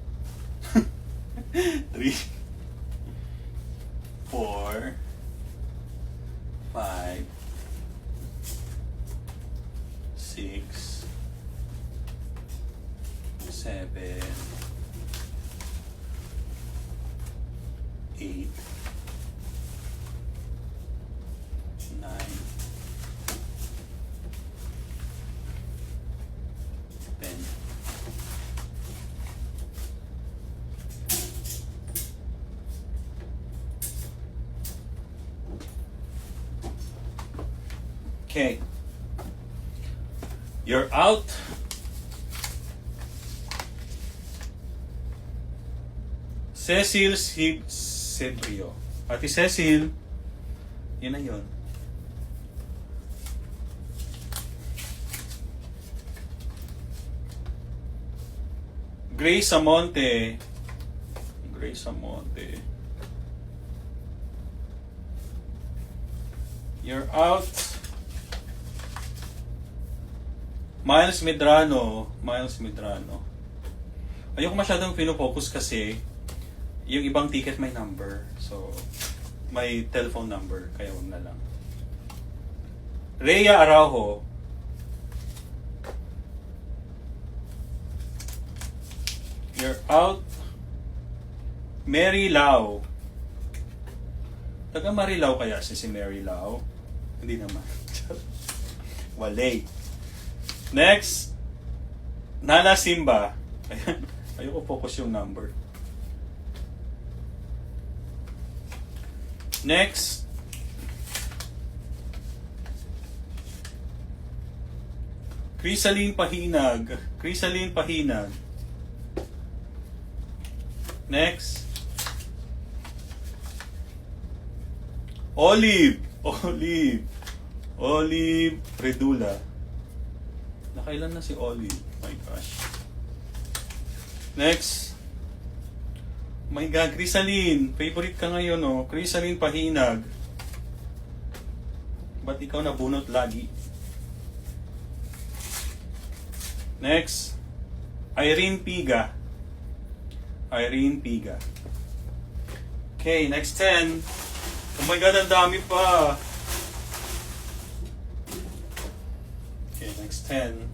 [SPEAKER 1] 3, 4, 5, 6, 7, 8, 9, 10. Okay. You're out. Cecil Sebrio. Ate Cecil. Yun na yun. Grace Amonte. Grace Amonte. You're out. Miles Medrano. Miles Medrano. Ayoko masyadong pinofocus kasi yung ibang ticket may number. So, may telephone number. Kaya wag na lang. Rhea Araujo. You're out. Mary Lau. Taga Marilao kaya si Mary Lau? Hindi naman. Wale. Next. Nana Simba. Ayan. Ayoko focus yung number. Next. Crisaline Pahinag. Crisaline Pahinag. Next. Olive. Olive. Olive Redula. Nakailan na si Olive? My gosh. Next. My God, Crisaline. Favorite ka ngayon, no? Crisaline Pahinag. Ba't ikaw nabunot lagi? Next. Irene Piga. Irene Piga. Okay, next 10. Oh my God, ang dami pa. Okay, next 10.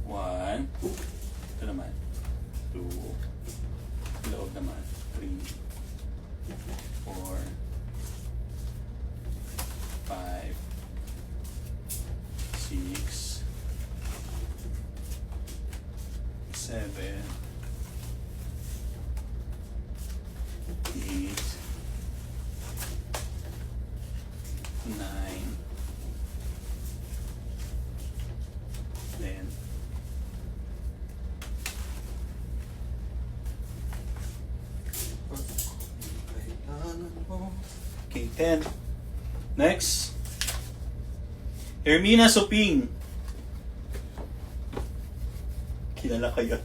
[SPEAKER 1] One. Ito naman. 2. Loob naman. 3. 4. 5. 6. 7. 8. 9. 10. Okay, 10. Next. Hermina Suping. Kilala kayo.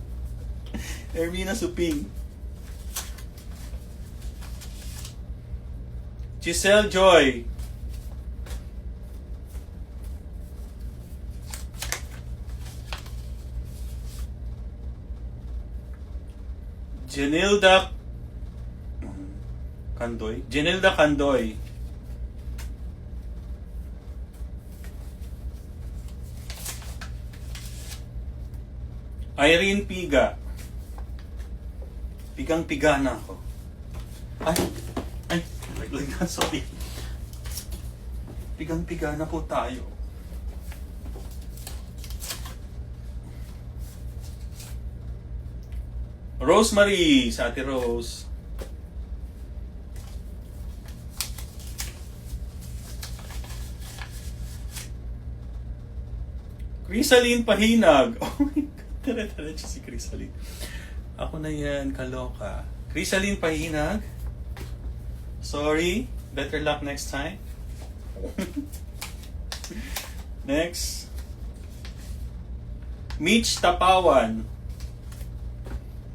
[SPEAKER 1] Hermina Suping. Giselle Joy. Janilda Candoy. Janilda Candoy. Irene Piga. Pigang-piga na ako. Ay, naglag na, sorry. Pigang-piga na po tayo. Rosemary, sa Ate Rose. Crisaline Pahinag. Oh my God, tara-tara si Crisaline. Ako na yan, kaloka. Crisaline Pahinag. Sorry, better luck next time. Next. Mitch Tapawan.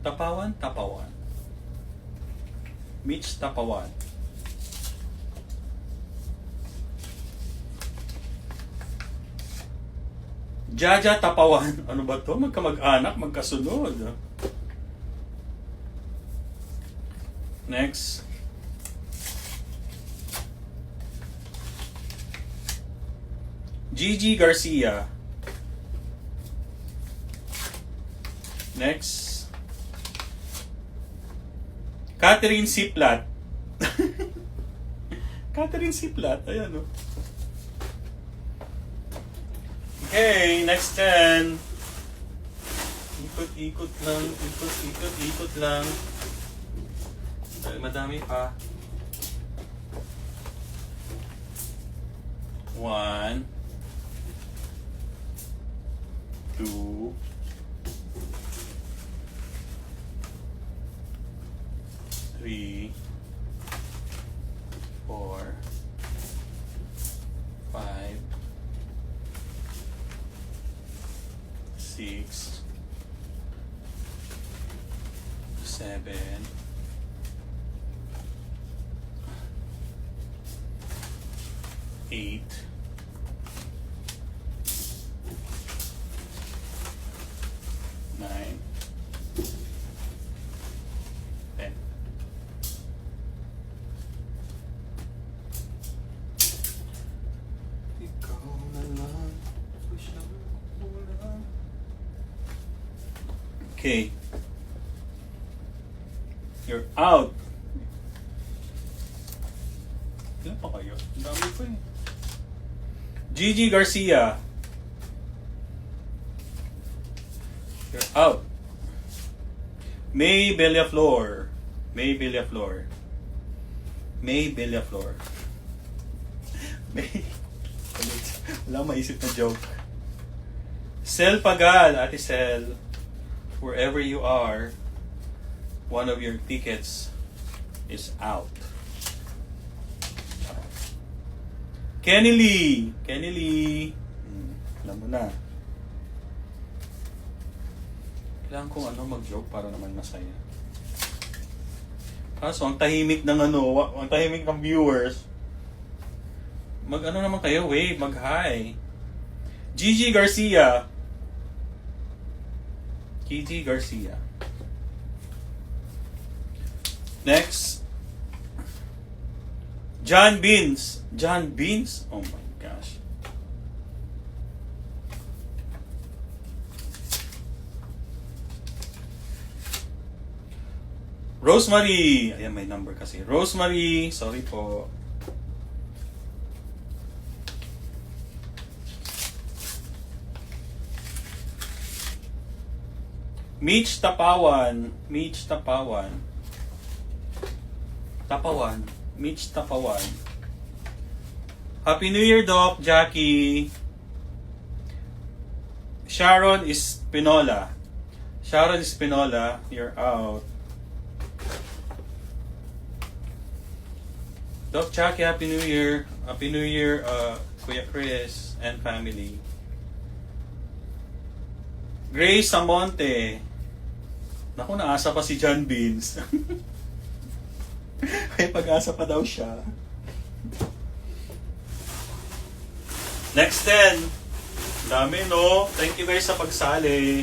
[SPEAKER 1] Tapawan. Mitch Tapawan. Jaja Tapawan. Ano ba to? Magkamag-anak, magkasunod. Next. Gigi Garcia. Next. Catherine Siplat. Catherine Siplat. Ayan o. Okay, next 10. Ikot lang. Ikot lang. Madami pa. 1, 2, 3, 4, 5, 6, 7, 8, 9, 10. Ikaw na lang, siyang kulang. Okay. You're out. Ilan pa kayo? Ang dami pa eh. Gigi Garcia. You're out. May Bellaflor. May. Wala maisip na joke. Sel Pagal, Ate Sel. Wherever you are, one of your tickets is out. Kenny Lee. Alam mo na. Kailangan kong mag-joke para naman masaya. Kaso, ang tahimik ng ang tahimik ng viewers. Naman kayo, wave, mag-hi. Gigi Garcia. Gigi Garcia. Next, John Beans. John Beans? Oh my gosh. Rosemary. Ayan, may number kasi. Rosemary. Sorry po. Mitch Tapawan. Mitch Tapawan. Tapawan. Mitch Tapawan. Happy New Year, Doc. Jackie. Sharon Espinola. Sharon Espinola, you're out. Doc Jackie, Happy New Year. Happy New Year, Kuya Chris and family. Grace Samonte. Naku, naasa pa si John Beans. May pag-asa pa daw siya. Next 10. Dami, no? Thank you guys sa pagsali.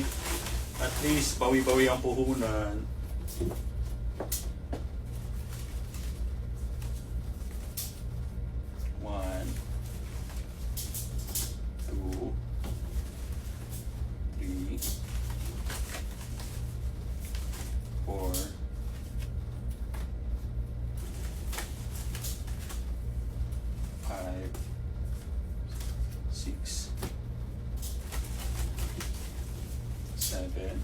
[SPEAKER 1] At least, bawi-bawi ang puhunan. One, two, three, four, five, six, seven,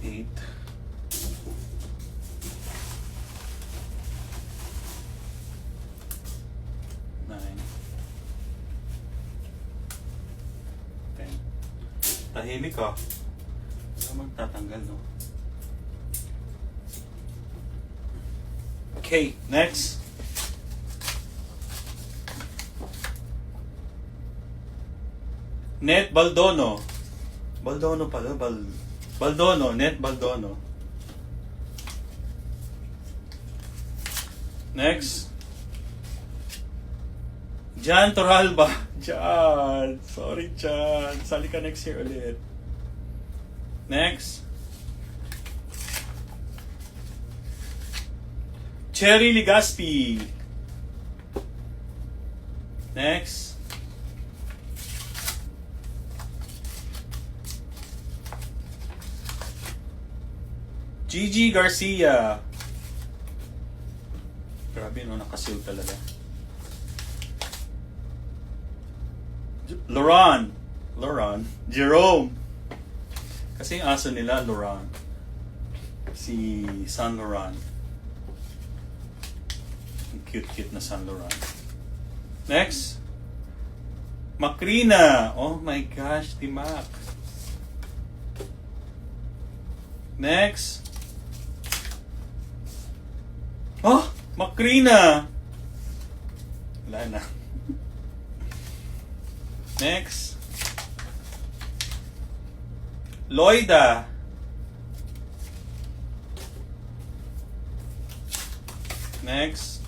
[SPEAKER 1] 8, 9, 10. Tahimik ka. Wala magtatanggal, no? Okay, next. Net Baldono. Baldono pala. Baldono. Net Baldono. Next. Jan Toralba. Jan. Sorry, Jan. Sali ka next year ulit. Next. Cherry Ligaspi. Next. Gigi Garcia. Grabe, no? Nakasil talaga. Laurent. Jerome. Kasi yung aso nila, Laurent. Si Saint Laurent. Ang cute-cute na Saint Laurent. Next. Macrina. Oh my gosh, Timak. Next. Oh, Macrina. Wala na. Next. Loida. Next.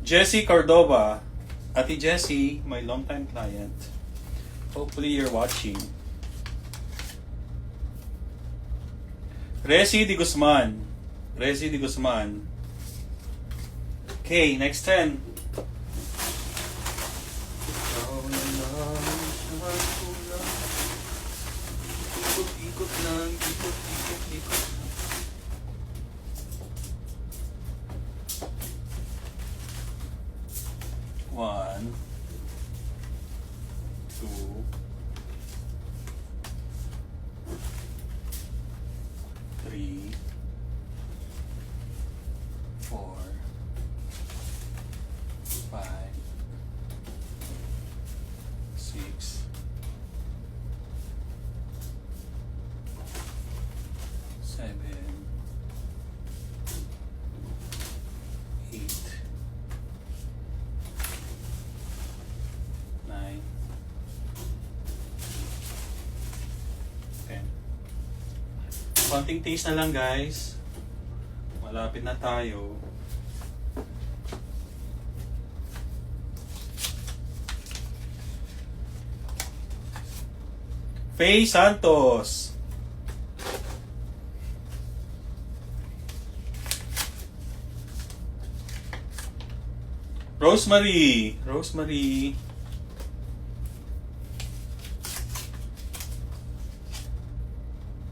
[SPEAKER 1] Jessie Cordova. Ate Jessie, my longtime client. Hopefully you're watching. Resi Di Guzman. Okay, next 10. Ikot lang. One, two, three, 4, 5, 6, 7, 8, 9, 10. Konting taste na lang, guys. Malapit na tayo. Faye Santos. Rosemary. Rosemary.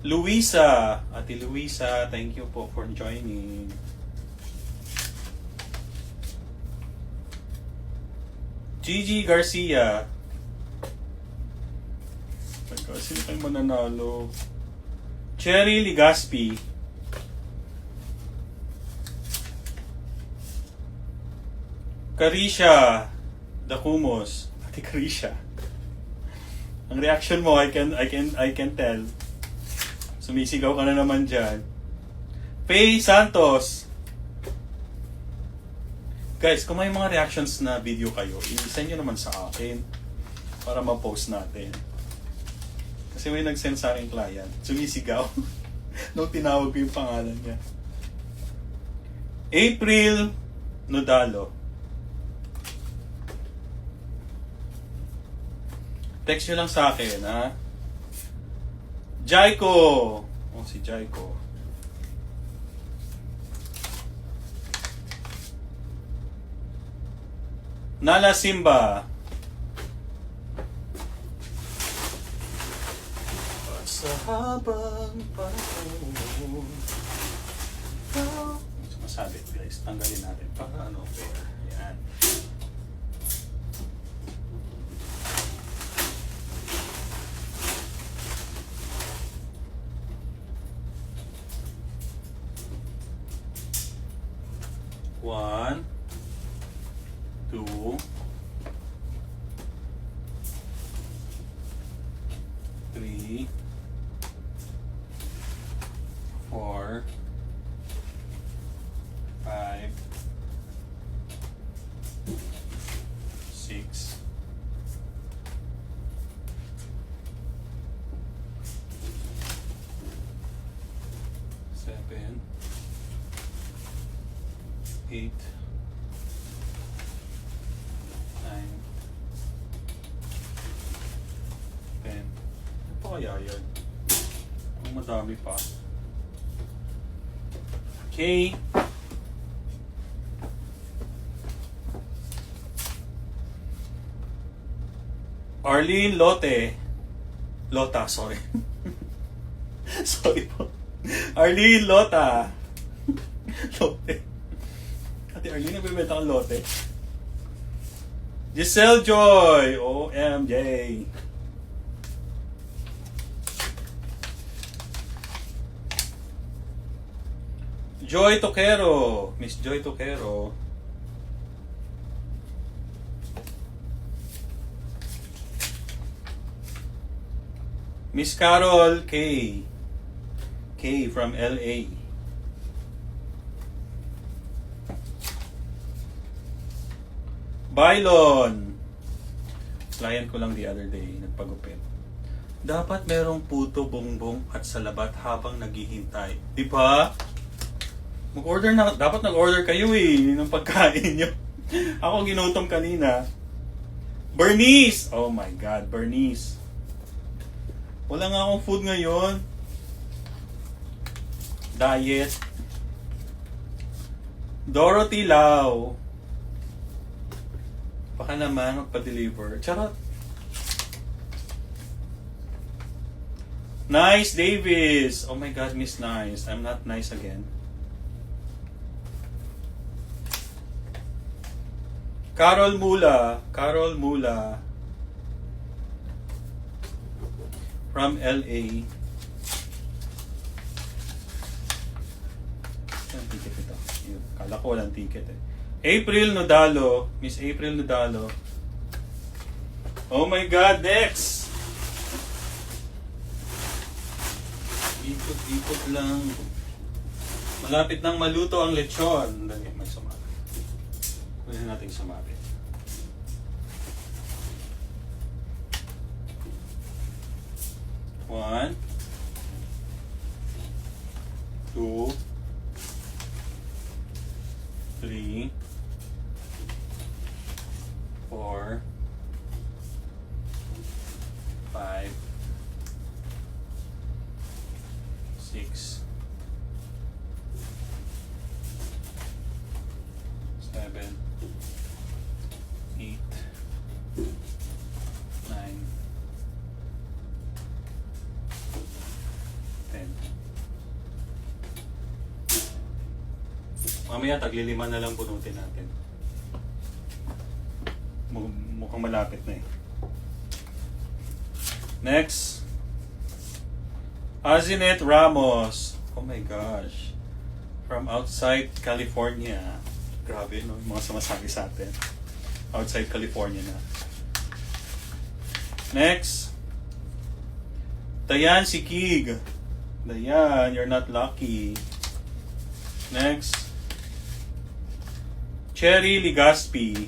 [SPEAKER 1] Luisa. Ate Luisa, thank you po for joining. Gigi Garcia. Sino kayo mananalo? Cherry Ligaspi. Carisha Dacumos. Ate Carisha. Ang reaction mo, I can tell. Sumisigaw ka na naman dyan. Faye Santos. Guys, kung may mga reactions na video kayo, i-send nyo naman sa akin para ma-post natin. Kasi may nag-send sa aking client. Sumisigaw. Nung tinawag ko yung pangalan niya. April Nodalo. Text nyo lang sa akin, ha? Jaiko. Oh, si Jaiko. Nala Simba. Sa habang panahon. Sumasabit guys. Tanggalin natin para ano fair. Yan. One, two, three, 4, 5, 6, 7, 8, 9, 10. Ano pa kaya yan? Kung madami pa. Okay. Arlene Lote. Lota, sorry. Sorry po. Arlene Lota. Lote. Ate Arlene, nabibenta kang lote. Giselle Joy. OMJ. Joy Toquero. Miss Joy Toquero. Miss Carol K. K from LA. Bylon. Client ko lang the other day, nagpagupit. Dapat merong puto bongbong at salabat habang naghihintay. Di ba? Mag-order na, dapat nag-order kayo ng pagkain nyo. Ako ginutom kanina. Bernice! Oh my God, Bernice. Wala nga akong food ngayon. Diet. Dorothy Lau. Baka naman magpa-deliver. Charot. Nice Davis. Oh my God, Miss Nice. I'm not nice again. Carol Mula. Carol Mula. From LA. Ang ticket ito. Yun. Kala ko walang ticket eh. April Nodalo. Miss April Nodalo. Oh my God, next! Ikot-ikot lang. Malapit nang maluto ang lechon. Dali, may sumabit. Pwede natin sumabit. One, two, three, 4, 5, Mamaya taglilima na lang bunutin natin. Mukhang malapit na eh. Next. Azinet Ramos. Oh my gosh. From outside California. Grabe, no? Mga sumasabi sa atin. Outside California na. Next. Dayan Sikig. Dayan, you're not lucky. Next. Cherry Ligaspi.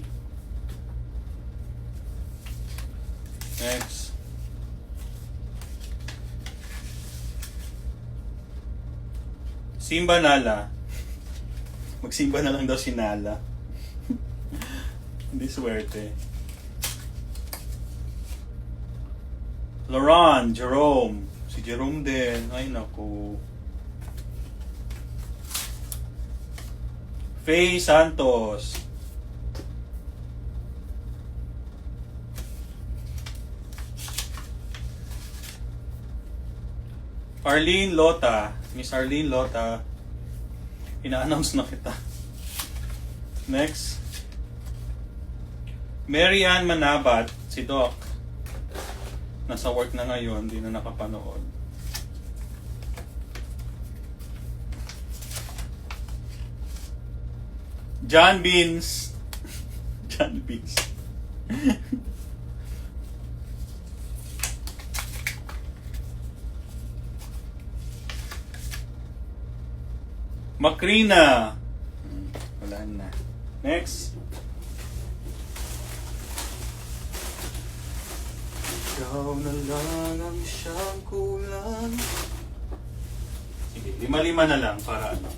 [SPEAKER 1] Next. Simba Nala. Magsimba na lang daw si Nala. Hindi swerte. Laurent, Jerome. Si Jerome din. Ay naku. Faye Santos. Arlene Lota. Miss Arlene Lota. Ina-announce na kita. Next. Mary Ann Manabat. Si Doc. Nasa work na ngayon. Hindi na nakapanood. John Beans. John Beans. Macrina. Wala na. Next. Ikaw na lang ang siyang kulang. Sige, 5-5 na lang para ano.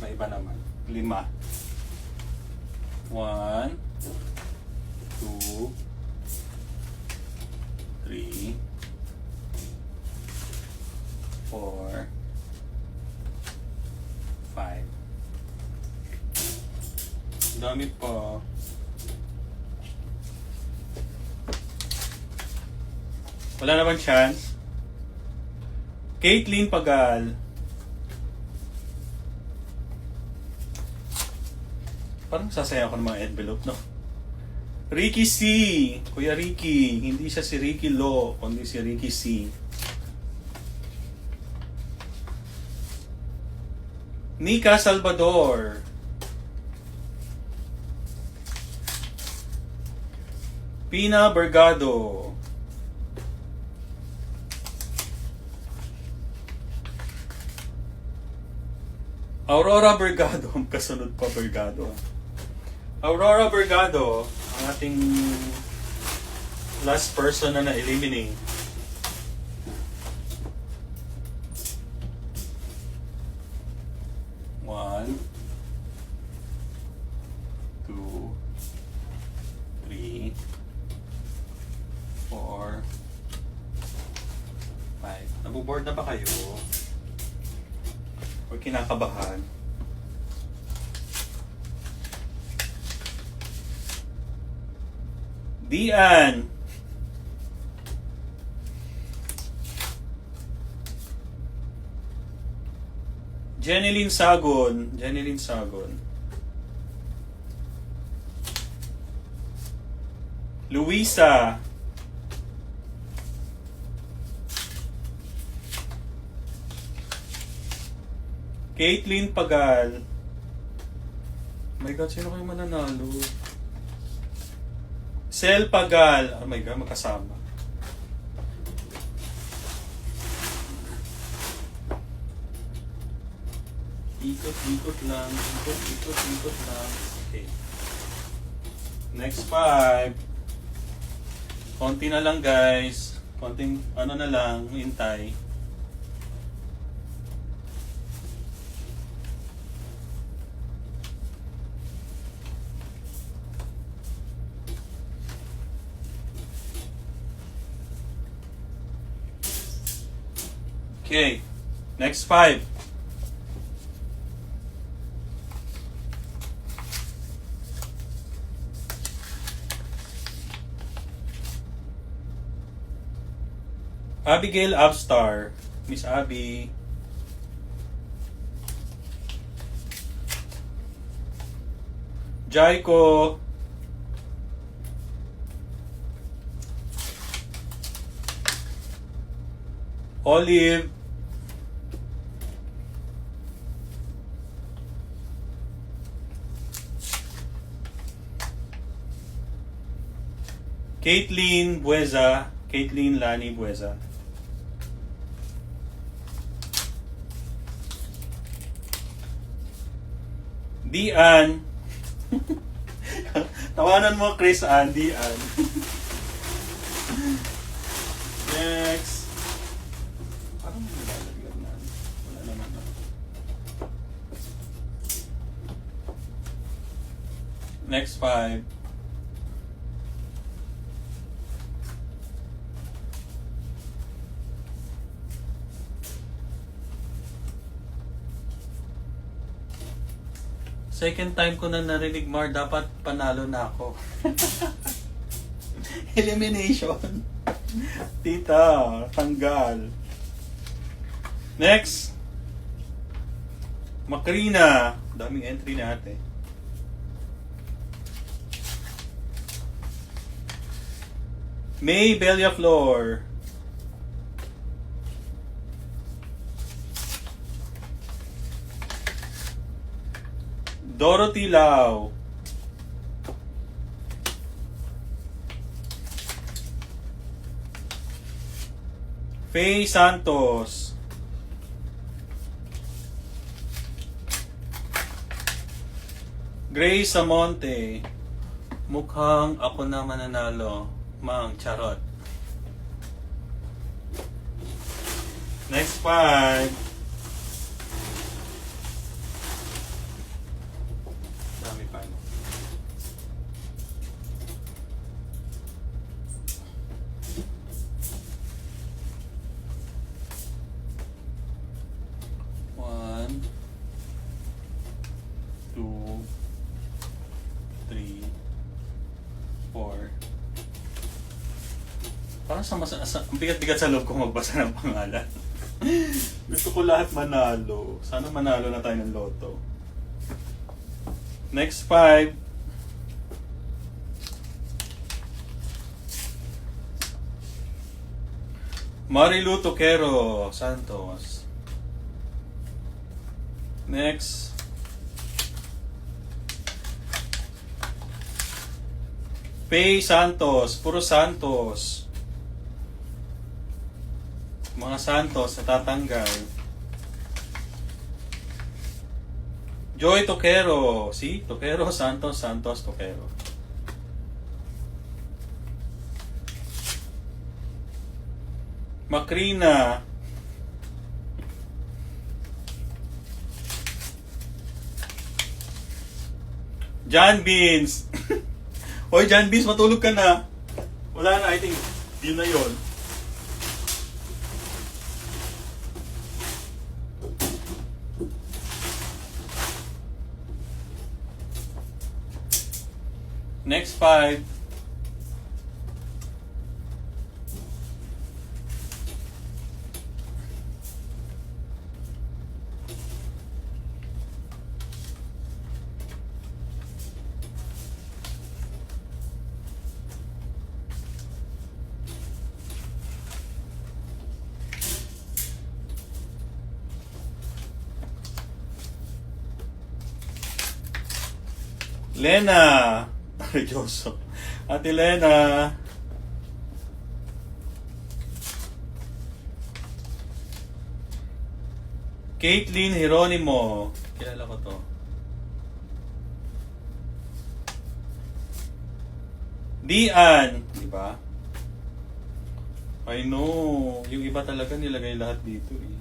[SPEAKER 1] May iba naman. 5. 1, 2, 3, 4, 5. Dami pa. Wala na bang chance? Caitlyn Pagal. Parang sasaya ako ng mga envelope, no? Ricky C. Kuya Ricky. Hindi siya si Ricky Lo, kundi si Ricky C. Nika Salvador. Pina Bergado. Aurora Bergado. Kasunod pa Bergado. Aurora Bergado, ang ating last person na na-eliminate. One, 2, 3, 4, 5. Nabuboard na ba kayo? O kinakabahan? Dian. Jeneline Sagon. Jeneline Sagon. Luisa. Caitlyn Pagal. Oh my God, sino kayo mananalo? Sel Pagal. Oh my God, magkasama. Ikot lang. Ikot lang. Okay. Next 5. Konti na lang guys. Konting ano na lang, hintay. Okay, next 5. Abigail Upstar. Miss Abby. Jaiko. Olive. Caitlin Bueza. Caitlin Lani Bueza. Dian. Tawanan mo, Chris Ann. Dian. Next. Parang nilalaglag na. Wala naman na. Next 5. Second time ko na narinig, Mar, dapat panalo na ako. Elimination. Tita, tanggal. Next. Makrina. Daming entry natin. May Bellaflor. Dorothy Lau. Faye Santos. Grace Samonte. Mukhang ako na mananalo. Mang charot. Next 5. Dami pa. One, 2, 3, 4. Parang ang bigat-bigat sa loob ko magbasa ng pangalan. Gusto ko lahat manalo. Sana manalo na tayo ng loto. Next 5. Marilu Toquero Santos. Next. Faye Santos. Puro Santos. Mga Santos natatanggal. Joy Toquero. Si Toquero, Santos, Santos, Toquero. Makrina. John Beans. Hoy, John Beans, matulog ka na. Wala na, I think, yun na yun. Next 5. Lena. Diyoso. Ate Lena. Caitlin Hieronimo. Kilala ko to. Dian. Diba? I know. Yung iba talaga nilagay lahat dito eh.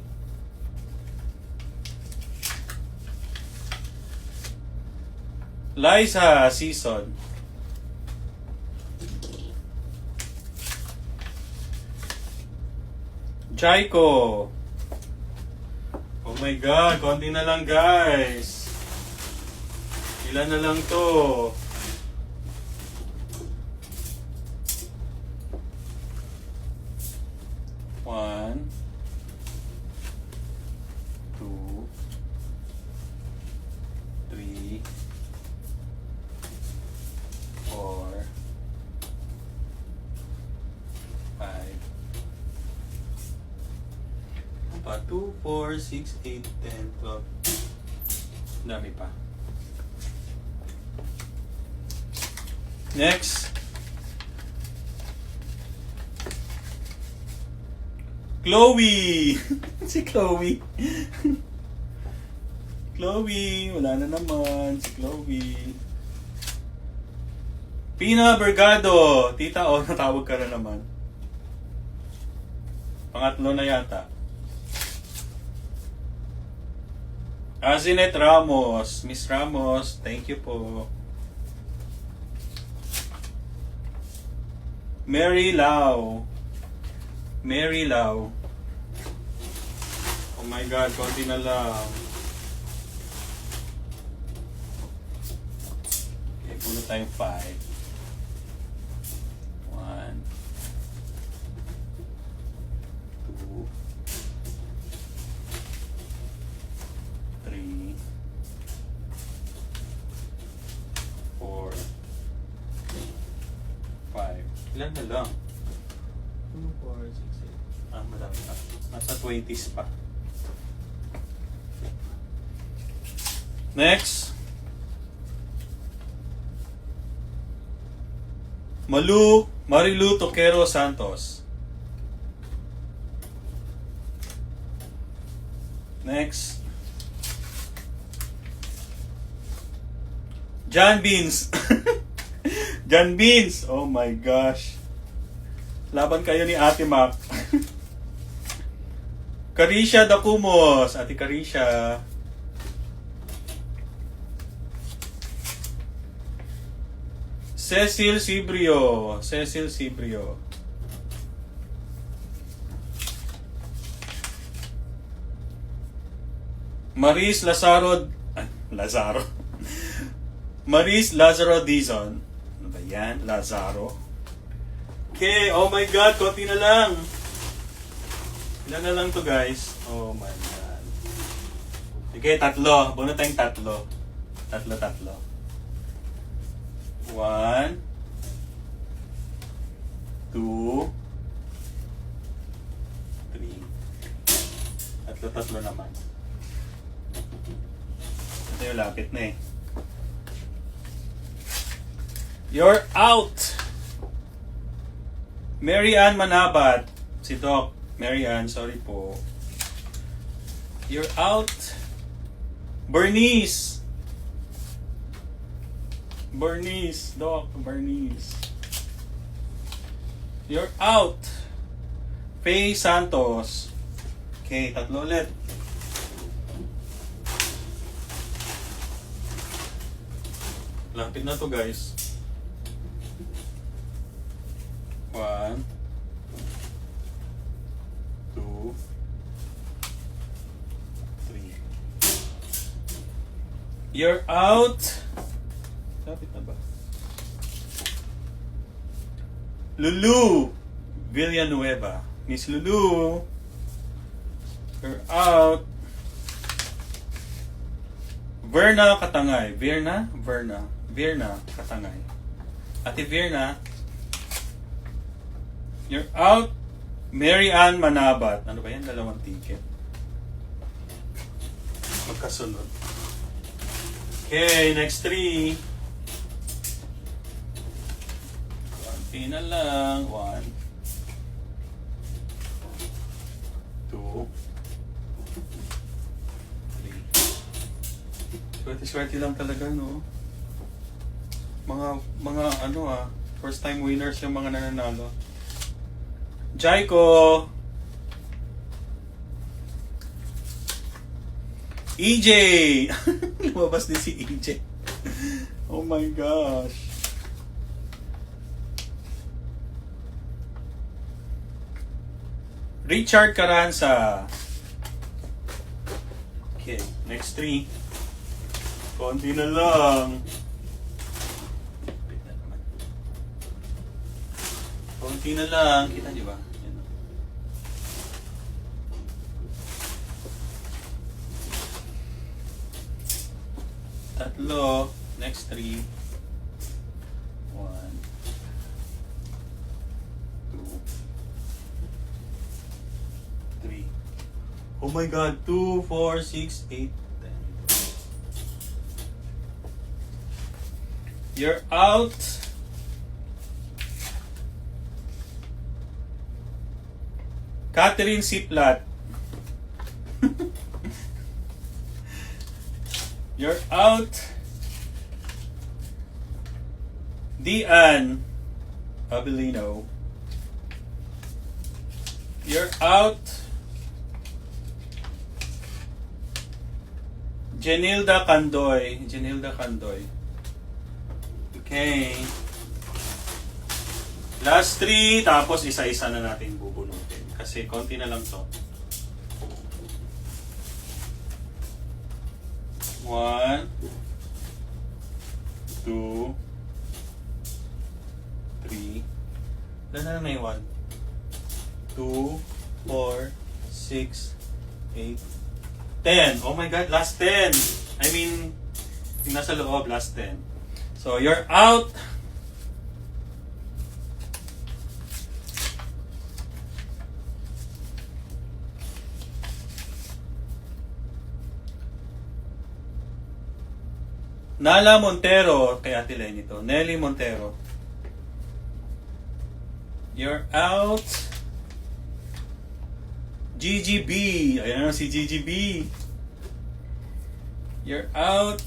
[SPEAKER 1] Liza Season. Jaiko. Oh my God, konti na lang guys. Ilan na lang to? One, 2, 3, 2, 4, 6, 8, 10, 12. Dami pa. Next. Chloe! Si Chloe. Chloe, wala na naman. Si Chloe. Pina Bergado. Tita, natawag ka na naman. Pangatlo na yata. Azinet Ramos. Miss Ramos, thank you po. Mary Lau. Mary Lau. Oh my God, konti na lang. Okay, puno tayong 5. 1, 2, 3, 4, 5. Ilan na lang? 2, 4, 6, 8. Madami pa. Nasa 20s pa. Next. Marilu Toquero Santos. Next. John Beans. John Beans. Oh my gosh. Laban kayo ni Ate Mac. Carisha Dacumos. Ate Carisha. Cecil Sibrio. Cecil Sibrio. Maris Lazaro. Lazaro. Maris Lazaro Dizon. Ano ba yan? Lazaro. Okay, oh my God, konti na lang. Ilan na lang to, guys? Oh my God. Okay, tatlo. Buno tayong tatlo. Tatlo. 1, 2, 3. Tatlo naman. Ito yung lapit na eh. You're out! Mary Ann Manabat. Si Doc. Mary Ann, sorry po. You're out. Bernice. Doc, Bernice. You're out. Faye Santos. Okay, tatlo ulit. Lapit na to, guys. 1, 2, 3. You're out. Lapit na ba? Lulu Villanueva. Miss Lulu. You're out. Verna Katangay. Verna Katangay. Ate Verna. You're out. Mary Ann Manabat. Ano ba yan? 2 ticket. Magkasunod. Okay, next 3. Konti na lang. 1, 2, 3. Swerte lang talaga, no? Mga ano first time winners yung mga nananalo. Jaiko. EJ! Lumabas din si EJ. Oh my gosh. Richard Caranza. Okay, next 3. Konti na lang. Konti na lang. Kita niyo ba? Yan. Tatlo. Next 3. 1, 2, 3. Oh my God, 2, 4, 6, 8, 10. You're out. Catherine Siplat. You're out. Dian Abilino. You're out. Jenilda Candoy. Jenilda Candoy. Okay. Last 3, tapos isa-isa na natin bubunutin. Kasi konti na lang to. 1, 2, 3. Ilan na may 1? 2, 4, 6, 8, 10. Oh my God, last 10. I mean, yung nasa loob, last 10. So, you're out. Nala Montero, kay Ate Lenny to. Nelly Montero. You're out. GGB. Ayan na si GGB. You're out.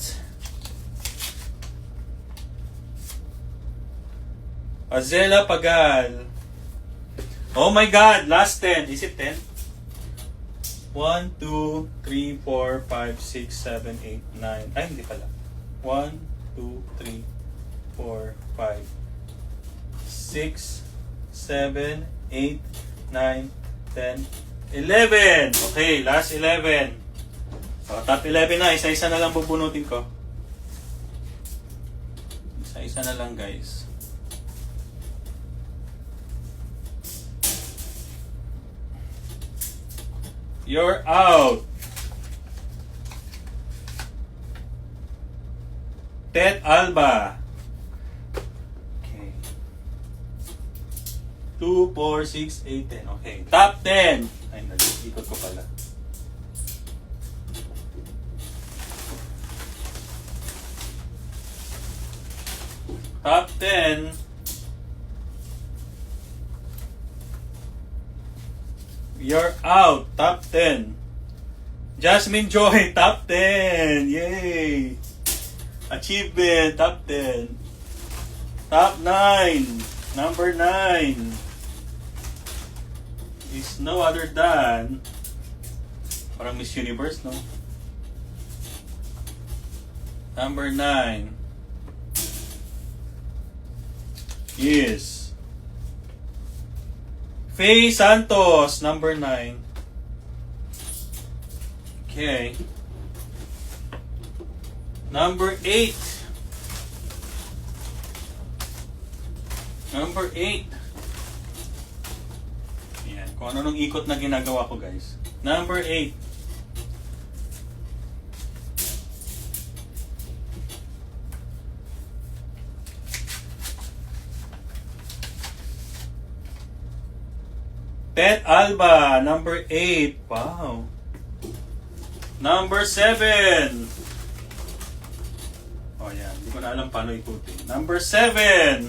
[SPEAKER 1] Azela Pagal. Oh my God, last 10. Is it 10? 1, 2, 3, 4, 5, 6, 7, 8, 9. Ay, hindi pala. 1, 2, 3, 4, 5, 6, 7, 8, 9, 10, 11. Okay, last 11. So, top 11 na. Isa-isa na lang bubunutin ko. Isa-isa na lang, guys. You're out. Ted Alba. Okay. 2, 4, 6, 8, 10. Okay. Top 10. Ay, nag-ikot ko pala. Top 10. You're out. Top 10. Jasmine Joy, top 10. Yay. Achievement, top 10. Top 9. Number 9 is no other than, parang Miss Universe, no? Number 9 is Faye Santos, number 9. Okay. Number 8. Number 8. Yan. Kung ano nung ikot na ginagawa ko, guys. Number 8. Ted Alba, number 8. Wow. Number 7. Oh, yan. Hindi ko na alam paano ikutin. Number 7.